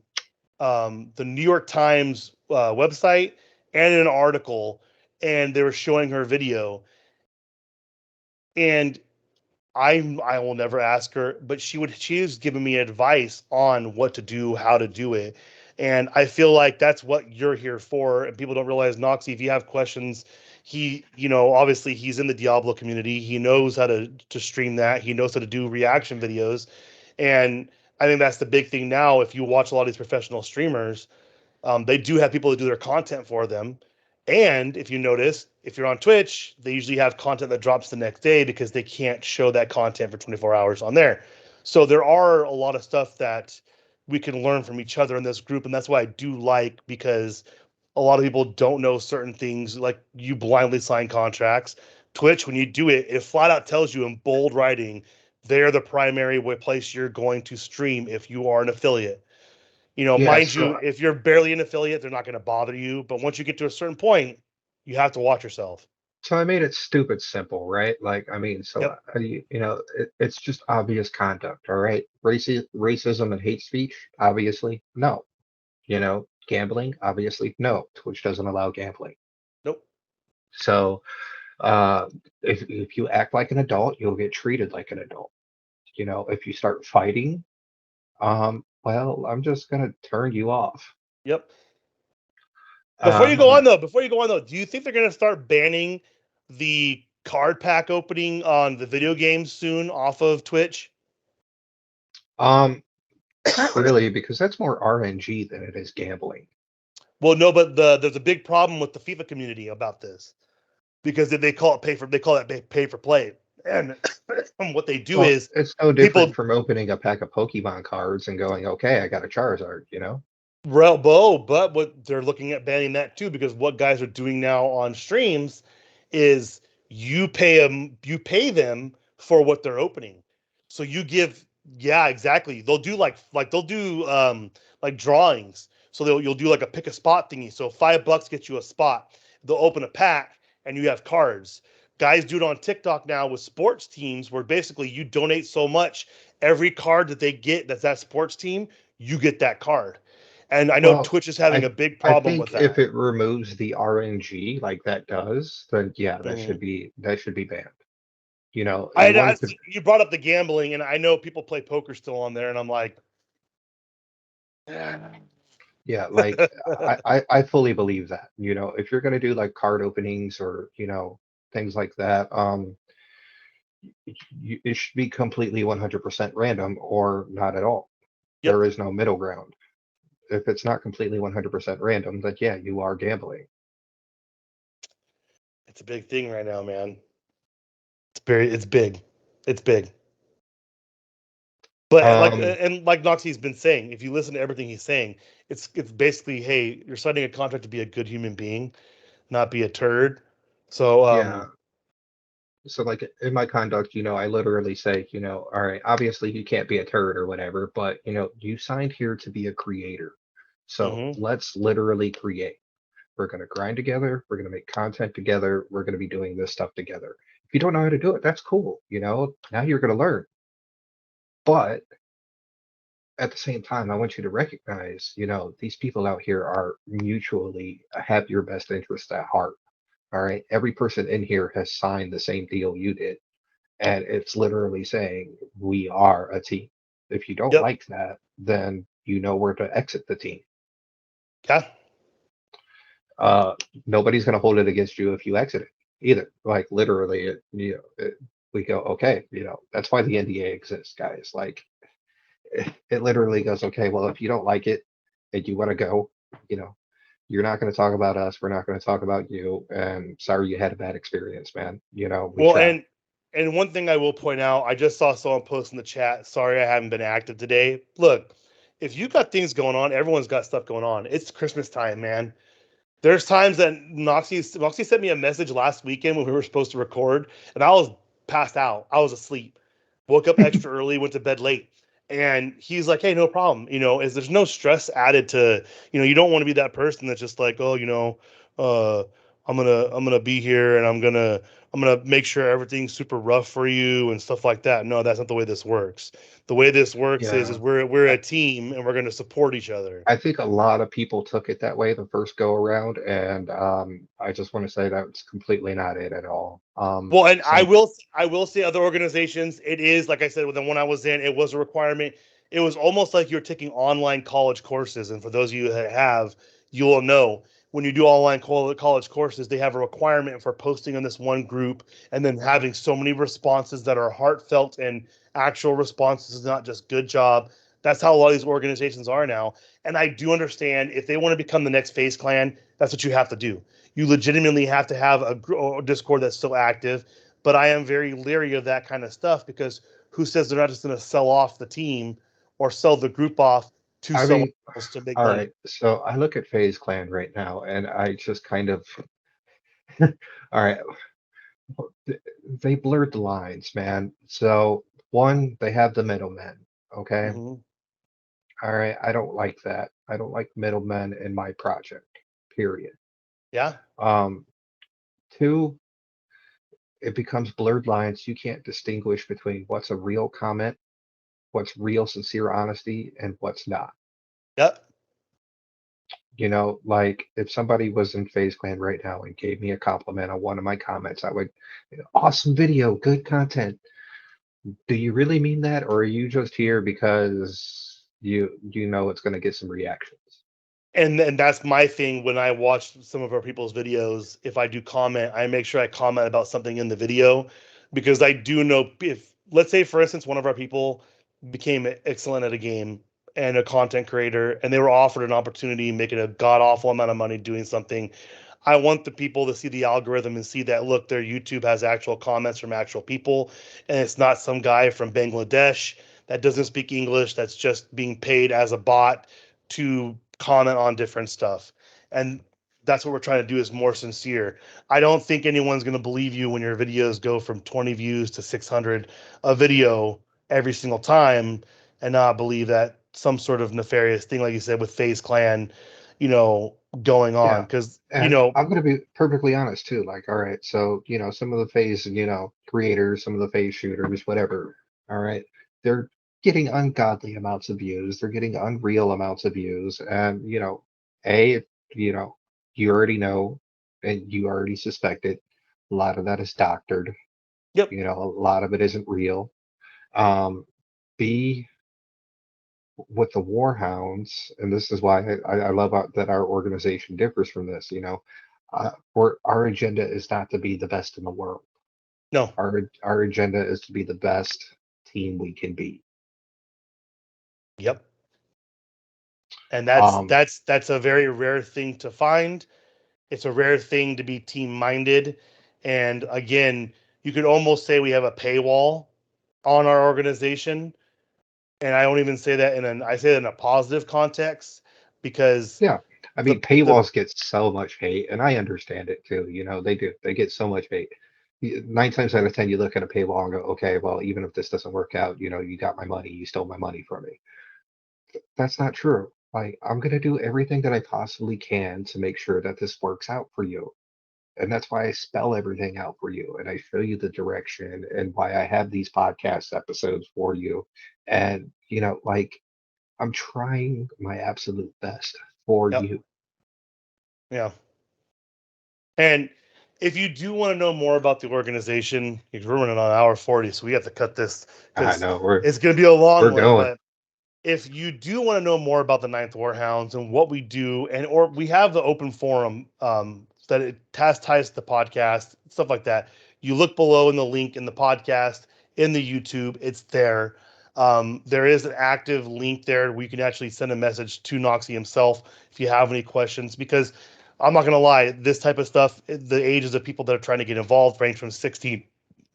the New York Times website and in an article, and they were showing her video. And I will never ask her, but she was giving me advice on what to do, how to do it. And I feel like that's what you're here for. And people don't realize, Noxy, if you have questions, obviously he's in the Diablo community. He knows how to stream that. He knows how to do reaction videos. And I think that's the big thing now. If you watch a lot of these professional streamers, they do have people that do their content for them. And if you notice, if you're on Twitch, they usually have content that drops the next day because they can't show that content for 24 hours on there. So there are a lot of stuff that we can learn from each other in this group. And that's why I do like, because a lot of people don't know certain things, like you blindly sign contracts. Twitch, when you do it, it flat out tells you in bold writing, they're the primary place you're going to stream if you are an affiliate. Yeah, Mind so you, if you're barely an affiliate, they're not going to bother you. But once you get to a certain point, you have to watch yourself. so I made it stupid simple, right? Like, I mean, so Yep. it's just obvious conduct, all right? Racism and hate speech, obviously, no. Gambling, obviously, no. Twitch doesn't allow gambling. Nope. So, uh, if you act like an adult, you'll get treated like an adult. If you start fighting, well, I'm just gonna turn you off. Yep. Um, Before you go on though, do you think they're going to start banning the card pack opening on the video games soon off of Twitch? um, not really, because that's more RNG than it is gambling. Well, no, but there's a big problem with the FIFA community about this, because they call it pay for play, and what they do Well, is it's no different people from opening a pack of Pokemon cards and going, okay, I got a Charizard. But what they're looking at banning that too, because what guys are doing now on streams is you pay them for what they're opening. So you give, yeah, exactly. They'll do they'll do like drawings. So you'll do like a pick a spot thingy. So $5 gets you a spot. They'll open a pack and you have cards. Guys do it on TikTok now with sports teams, where basically you donate so much, every card that they get that's that sports team, you get that card. And I know Well, Twitch is having a I big I problem with think if that. it removes the RNG like that does, then yeah, Mhm. that should be banned. You know, I, you I want to, you brought up the gambling, and I know people play poker still on there, and I'm like, yeah, like I fully believe that. You know, if you're gonna do like card openings or, things like that, it should be completely 100% random or not at all. yep, There is no middle ground. If it's not completely 100% random, then yeah, you are gambling. it's a big thing right now, man. It's big, it's big. But Um, like Noxie's been saying, if you listen to everything he's saying, it's basically, hey, you're signing a contract to be a good human being, not be a turd. So yeah. So like in my conduct, I literally say, all right, obviously you can't be a turd or whatever, but you signed here to be a creator. So mhm. let's literally create. We're going to grind together. We're going to make content together. We're going to be doing this stuff together. If you don't know how to do it, that's cool. Now you're going to learn. But at the same time, I want you to recognize, these people out here are mutually have your best interest at heart. All right. Every person in here has signed the same deal you did. And it's literally saying, we are a team. If you don't Yep, like that, then you know where to exit the team. yeah, uh, Nobody's going to hold it against you if you exit it either. Like literally, we go, okay, that's why the NDA exists, guys. Like it literally goes, okay, well, if you don't like it and you want to go, you know, you're not going to talk about us. We're not going to talk about you. And sorry, you had a bad experience, man. We well, tried. and one thing I will point out, I just saw someone post in the chat. Sorry, I haven't been active today. Look, if you got things going on, everyone's got stuff going on. It's Christmas time, man. There's times that Noxie sent me a message last weekend when we were supposed to record, and I was passed out. I was asleep. Woke up extra early, went to bed late. And he's like, "Hey, no problem. Is there's no stress added to, you don't want to be that person that's just like, oh, uh, I'm gonna be here and I'm gonna make sure everything's super rough for you and stuff like that. No, that's not the way this works. The way this works is Yeah. we're I, a team and we're gonna support each other. I think a lot of people took it that way the first go around. And I just want to say that's completely not it at all. Well, and I Some, will I will say other organizations, it is like I said, with the one I was in, it was a requirement. It was almost like you're taking online college courses, and for those of you that have, you will know when you do online college courses, they have a requirement for posting on this one group and then having so many responses that are heartfelt and actual responses, not just good job. That's how a lot of these organizations are now, and I do understand if they want to become the next Face Clan, that's what you have to do. You legitimately have to have a Discord that's still active. But I am very leery of that kind of stuff because who says they're not just going to sell off the team or sell the group off to I someone mean, else to make all money? right. So I look at FaZe Clan right now, and I just kind of, all right, they blurred the lines, man. So one, they have the middlemen. Okay. Hmm. All right. I don't like that. I don't like middlemen in my project, period. Yeah. Um, Two, it becomes blurred lines. You can't distinguish between what's a real comment, what's real, sincere honesty, and what's not. Yep. Like if somebody was in FaZe Clan right now and gave me a compliment on one of my comments, I would, awesome video, good content. Do you really mean that, or are you just here because you know it's going to get some reactions? And that's my thing when I watch some of our people's videos. If I do comment, I make sure I comment about something in the video because I do know if, let's say, for instance, one of our people became excellent at a game and a content creator, and they were offered an opportunity making a god awful amount of money doing something. I want the people to see the algorithm and see that, look, their YouTube has actual comments from actual people, and it's not some guy from Bangladesh that doesn't speak English that's just being paid as a bot to comment on different stuff. And that's what we're trying to do, is more sincere. I don't think anyone's going to believe you when your videos go from 20 views to 600 a video every single time and not believe that some sort of nefarious thing, like you said, with FaZe Clan, going on. Yeah. Because, And I'm going to be perfectly honest too. Like, all right, so, some of the FaZe, creators, some of the FaZe shooters, whatever, all right, they're getting ungodly amounts of views. They're getting unreal amounts of views. And, A, you know, you already know and you already suspected a lot of that is doctored. Yep. A lot of it isn't real. Um, B, with the warhounds, and this is why I love that our organization differs from this, our agenda is not to be the best in the world. No. Our agenda is to be the best team we can be. Yep. And that's Um, that's that's a very rare thing to find. It's a rare thing to be team minded. And again, you could almost say we have a paywall on our organization. And I don't even say that I say that in a positive context because yeah, I the mean, the paywalls get so much hate, and I understand it too. They do. They get so much hate. 9 times out of 10, you look at a paywall and go, okay, well, even if this doesn't work out, you got my money, you stole my money from me. That's not true. Like, I'm gonna do everything that I possibly can to make sure that this works out for you. And that's why I spell everything out for you and I show you the direction and why I have these podcast episodes for you. And, like, I'm trying my absolute best for yep. you. Yeah. And if you do want to know more about the organization, we're running on hour 40, so we have to cut this I because know we're it's going to be a long we're one. going. But if you do want to know more about the Ninth Warhounds and what we do, or we have the open forum that it has ties to the podcast, stuff like that. You look below in the link in the podcast, in the YouTube, it's there. There is an active link there where you can actually send a message to Knoxy himself if you have any questions. Because I'm not gonna lie, this type of stuff, the ages of people that are trying to get involved range from 16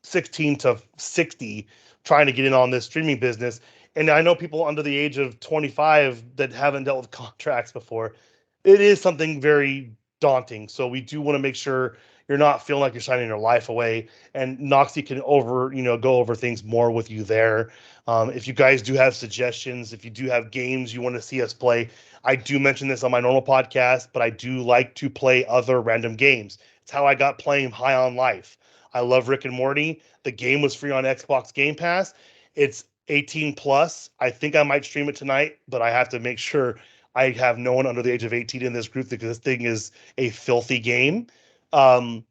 to 60, trying to get in on this streaming business. And I know people under the age of 25 that haven't dealt with contracts before. It is something very daunting. So we do want to make sure you're not feeling like you're signing your life away. And Noxy can go over things more with you there. If you guys do have suggestions, if you do have games you want to see us play, I do mention this on my normal podcast, but I do like to play other random games. It's how I got playing High on Life. I love Rick and Morty. The game was free on Xbox Game Pass. It's 18 plus. I think I might stream it tonight, but I have to make sure I have no one under the age of 18 in this group because this thing is a filthy game. Um,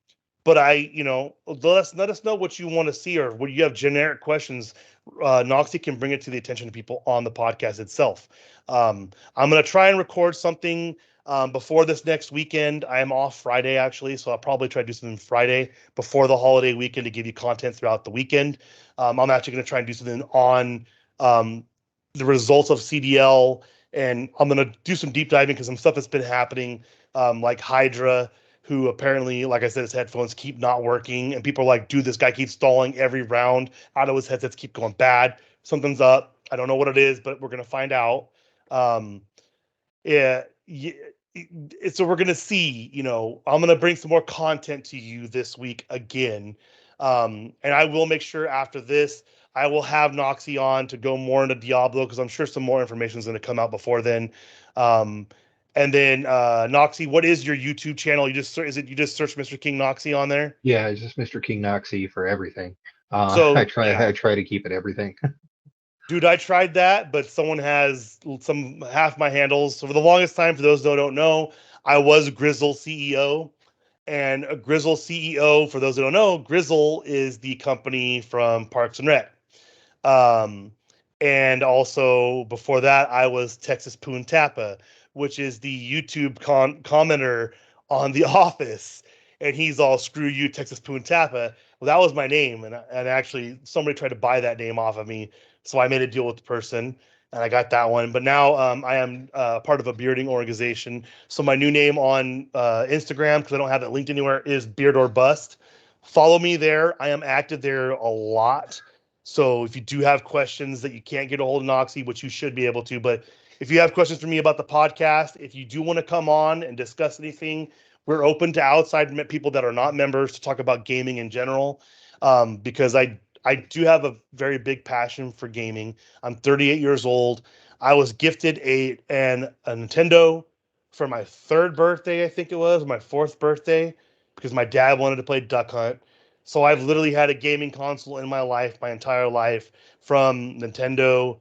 but let us know what you want to see or what you have generic questions. Noxy can bring it to the attention of people on the podcast itself. I'm gonna try and record something before this next weekend. I am off Friday actually, so I'll probably try to do something Friday before the holiday weekend to give you content throughout the weekend. I'm actually going to try and do something on um, the results of CDL, and I'm going to do some deep diving because some stuff that's been happening, like Hydra, who apparently, like I said, his headphones keep not working, and people are like, "Dude, this guy keeps stalling every round. Out of his headsets keep going bad. Something's up. I don't know what it is, but we're going to find out." Um, yeah, so we're gonna see. I'm gonna bring some more content to you this week again, and I will make sure after this I will have Noxy on to go more into Diablo because I'm sure some more information is gonna come out before then. Um, and then Noxy, what is your YouTube channel? You just search MrKingKnoxy on there? Yeah, it's just MrKingKnoxy for everything. I So try yeah, I try to keep it everything. dude, I tried that, but someone has some half my handles. So for the longest time, for those that don't know, I was Grizzle CEO. And a Grizzle CEO, for those that don't know, Grizzle is the company from Parks and Rec. Um, and also before that, I was Texas Poon Tappa, which is the YouTube commenter on The Office. And he's all screw you, Texas Poon Tappa. Well, that was my name, and actually somebody tried to buy that name off of me, so I made a deal with the person, and I got that one. But now I am part of a bearding organization. So my new name on Instagram, because I don't have it linked anywhere, is Beard or Bust. Follow me there. I am active there a lot. So if you do have questions that you can't get a hold of Noxy, which you should be able to, but if you have questions for me about the podcast, if you do want to come on and discuss anything, we're open to outside people that are not members to talk about gaming in general. Because I do have a very big passion for gaming. I'm 38 years old. I was gifted a Nintendo for my third birthday, I think it was my fourth birthday, because my dad wanted to play Duck Hunt. So I've literally had a gaming console in my life, my entire life, from Nintendo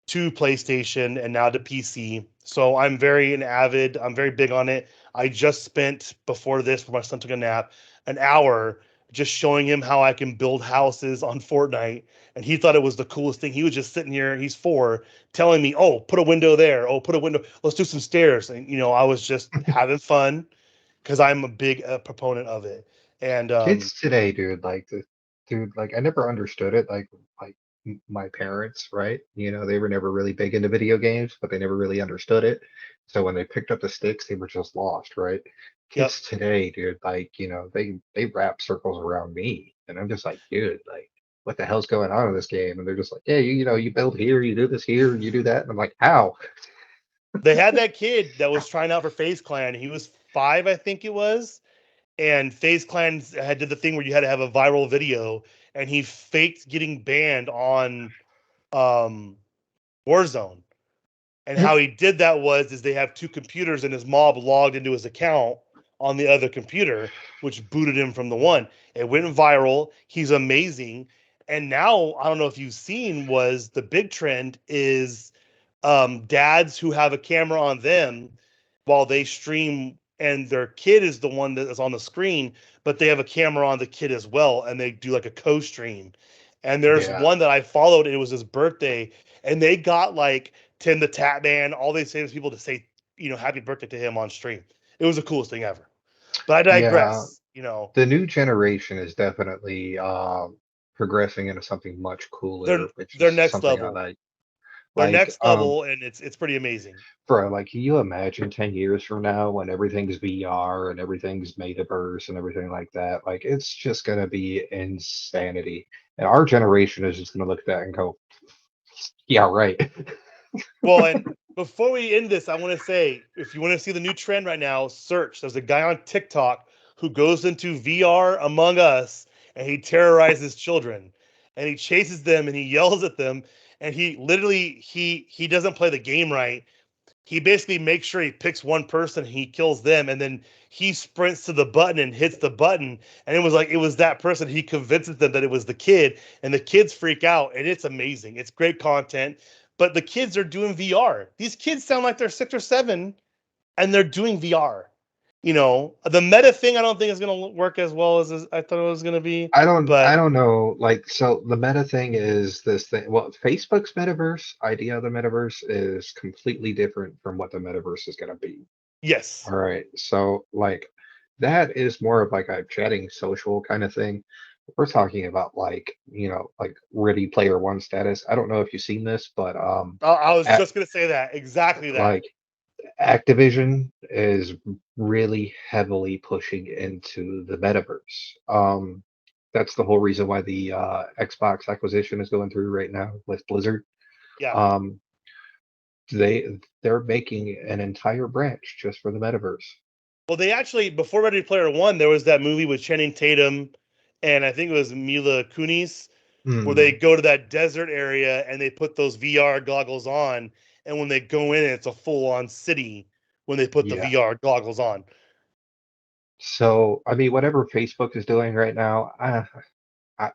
to PlayStation and now to PC. So I'm very big on it. I just spent before this, before my son took a nap, an hour just showing him how I can build houses on Fortnite. And he thought it was the coolest thing. He was just sitting here, he's 4, telling me, oh, put a window there. Oh, put a window. Let's do some stairs. And, I was just having fun because I'm a big proponent of it. And Kids today, dude, like I never understood it. Like my parents, right? They were never really big into video games, but they never really understood it. So when they picked up the sticks, they were just lost, right? yep, Kids today, dude, they wrap circles around me, and I'm just like, dude, like, what the hell's going on in this game? And they're just like, yeah, you build here, you do this here, and you do that, and I'm like, how? they had that kid that was trying out for FaZe Clan. He was 5, I think it was, and FaZe Clan had did the thing where you had to have a viral video, and he faked getting banned on um, Warzone. And how he did that is they have 2 computers, and his mob logged into his account on the other computer, which booted him from the one. It went viral. He's amazing. And now I don't know if you've seen was the big trend is dads who have a camera on them while they stream, and their kid is the one that is on the screen, but they have a camera on the kid as well, and they do like a co-stream. And there's Yeah, one that I followed, and it was his birthday, and they got like Tim the Tap Man, all these famous people to say, happy birthday to him on stream. It was the coolest thing ever. But I yeah. digress. The new generation is definitely progressing into something much They're cooler, which is they're next something I level. like. They're Like, next level, and it's pretty amazing. bro, like, can you imagine 10 years from now when everything's VR and everything's metaverse and everything like that? Like, it's just gonna be insanity. And our generation is just gonna look at that and go, yeah, right. Well, and before we end this, I want to say if you want to see the new trend right now, search. There's a guy on TikTok who goes into VR Among Us and he terrorizes children. And he chases them and he yells at them, and he literally he doesn't play the game right. He basically makes sure he picks one person, he kills them, and then he sprints to the button and hits the button. And it was that person. He convinces them that it was the kid, and the kids freak out, and it's amazing. It's great content. But the kids are doing VR. These kids sound like they're 6 or 7, and they're doing VR. The meta thing I don't think is going to work as well as I thought it was going to be. I But don't know. Like, so the meta thing is this thing. Well, Facebook's metaverse idea of the metaverse is completely different from what the metaverse is gonna be. yes, All right. So like that is more of like a chatting social kind of thing. We're talking about like Ready Player One status. I don't know if you've seen this, but I was at, just going to say that exactly that. like Activision is really heavily pushing into the metaverse. That's the whole reason why the Xbox acquisition is going through right now with Blizzard. Yeah. Um, they're making an entire branch just for the metaverse. Well, they actually before Ready Player One, there was that movie with Channing Tatum, and I think it was Mila Kunis, where they Hmm. go to that desert area and they put those VR goggles on, and when they go in, it's a full-on city when they put the Yeah. VR goggles on. So, I mean, whatever Facebook is doing right now,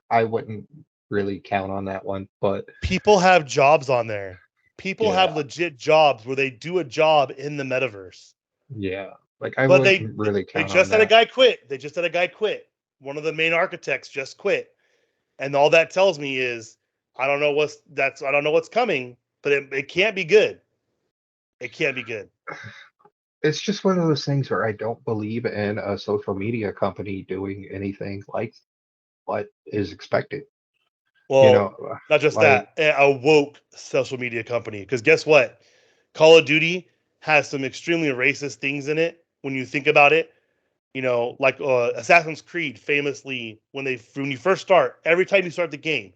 I wouldn't really count on that one. But People have jobs on there. People yeah, have legit jobs where they do a job in the metaverse. yeah, like I But wouldn't really they count on just had a that. guy quit. They just had a guy quit. One of the main architects just quit. And all that tells me is I don't know what's coming, but it can't be good. It can't be good. It's just one of those things where I don't believe in a social media company doing anything like what is expected. You Well, know, not just like, that, a woke social media company. Because guess what? Call of Duty has some extremely racist things in it when you think about it. Like Assassin's Creed, famously, when you first start, every time you start the game,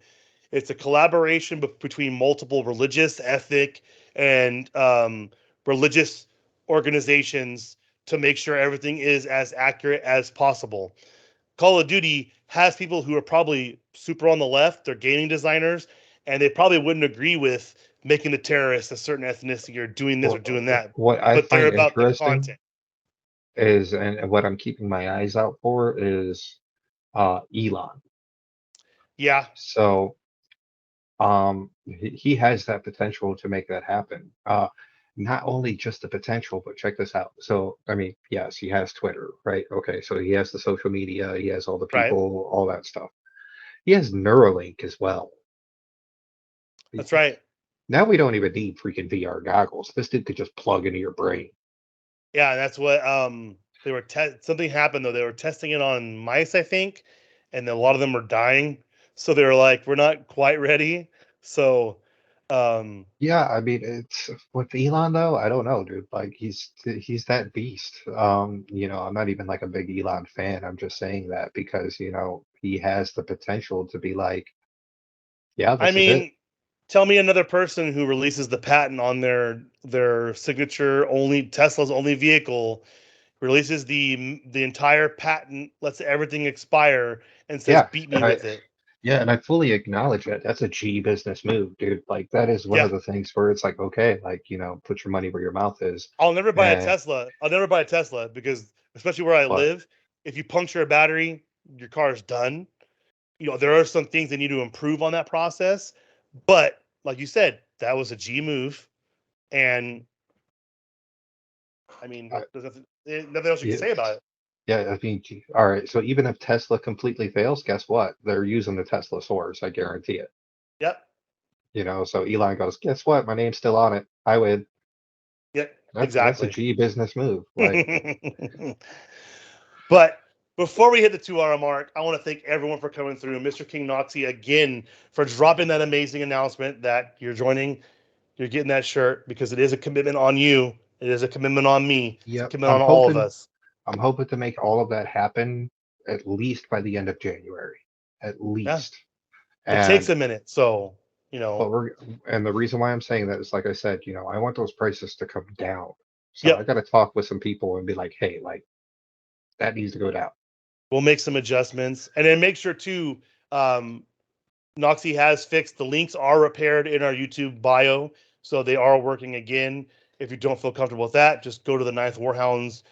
it's a collaboration between multiple religious, ethnic, and religious organizations to make sure everything is as accurate as possible. Call of Duty has people who are probably super on the left, they're gaming designers, and they probably wouldn't agree with making the terrorists a certain ethnicity or doing this or doing that, what I but they're find about the interesting content. is, and what I'm keeping my eyes out for is, Elon. Yeah. So he has that potential to make that happen. Not only just the potential, but check this out. So, I mean, yes, he has Twitter, right? Okay, so he has the social media, he has all the Right. people, all that stuff. He has Neuralink as well. That's right. Now we don't even need freaking VR goggles. This dude could just plug into your brain. Yeah, that's what they were something happened though. They were testing it on mice, I think, and a lot of them were dying. So they were like, we're not quite ready. So um Yeah, I mean, it's with Elon though, I don't know, dude. Like he's that beast. I'm not even like a big Elon fan. I'm just saying that because, he has the potential to be like, yeah, I this is it. mean, tell me another person who releases the patent on their signature only Tesla's only vehicle, releases the entire patent, lets everything expire, and says, Yeah, "Beat me and I with it." yeah, and I fully acknowledge that. That's a G business move, dude. Like that is one Yeah, of the things where it's like, okay, like, put your money where your mouth is. I'll never buy a And Tesla. I'll never buy a Tesla because, especially where I but live, if you puncture a battery, your car is done. There are some things they need to improve on that process, but like you said, that was a G move, and I mean, I, nothing else you can yeah, say about it. yeah, I mean, all right. So even if Tesla completely fails, guess what? They're using the Tesla source. I guarantee it. Yep. So Elon goes, guess what? My name's still on it. I win. Yep. That's a Exactly. G business move. Like, But before we hit the 2 hour mark, I want to thank everyone for coming through. MrKingKnoxy again for dropping that amazing announcement that you're getting that shirt because it is a commitment on you. It is a commitment on me. It's a yep, commitment on all of us. I'm hoping to make all of that happen at least by the end of January. At Yeah. least. It takes And a minute. So, but we're and the reason why I'm saying that is like I said, I want those prices to come down. So I yep. got to talk with some people and be like, hey, like that needs to go down. We'll make some adjustments. And then make sure too, um, Noxy has fixed. The links are repaired in our YouTube bio, so they are working again. If you don't feel comfortable with that, just go to the Ninth Warhounds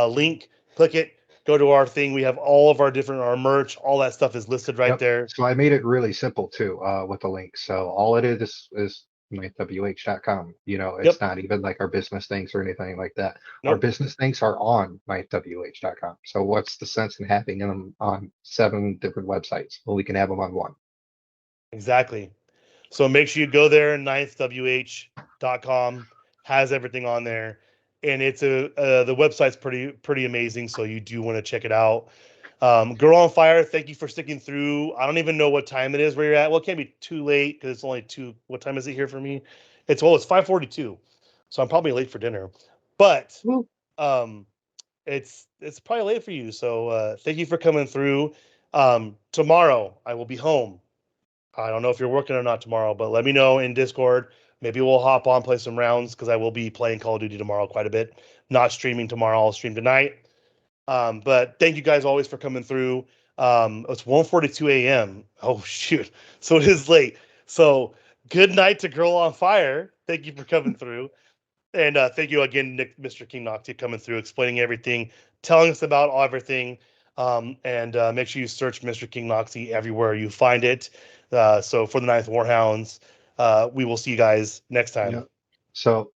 link, click it, go to our thing. We have all of our merch, all that stuff is listed right Yep. there. So I made it really simple too, with the link. So all it is knifewh.com. It's Yep. not even like our business things or anything like that. Our Nope. business things are on knifewh.com. So what's the sense in having them on 7 different websites? Well, we can have them on one. Exactly. So make sure you go there. Ninthwh.com has everything on there, and the website's pretty amazing. So you do want to check it out. Girl on Fire, thank you for sticking through. I don't even know what time it is where you're at. Well, it can't be too late because it's only two. What time is it here for me? It's 5:42, so I'm probably late for dinner. But Woo. um, it's probably late for you. So thank you for coming through. Tomorrow I will be home. I don't know if you're working or not tomorrow, but let me know in Discord. Maybe we'll hop on, play some rounds because I will be playing Call of Duty tomorrow quite a bit. Not streaming tomorrow, I'll stream tonight. But thank you guys always for coming through. It's 1:42 a.m. Oh shoot. So it is late. So good night to Girl on Fire. Thank you for coming through. And thank you again, MrKingKnoxy, coming through, explaining everything, telling us about everything. And make sure you search MrKingKnoxy everywhere you find it. So for the Ninth Warhounds, we will see you guys next time. Yeah. So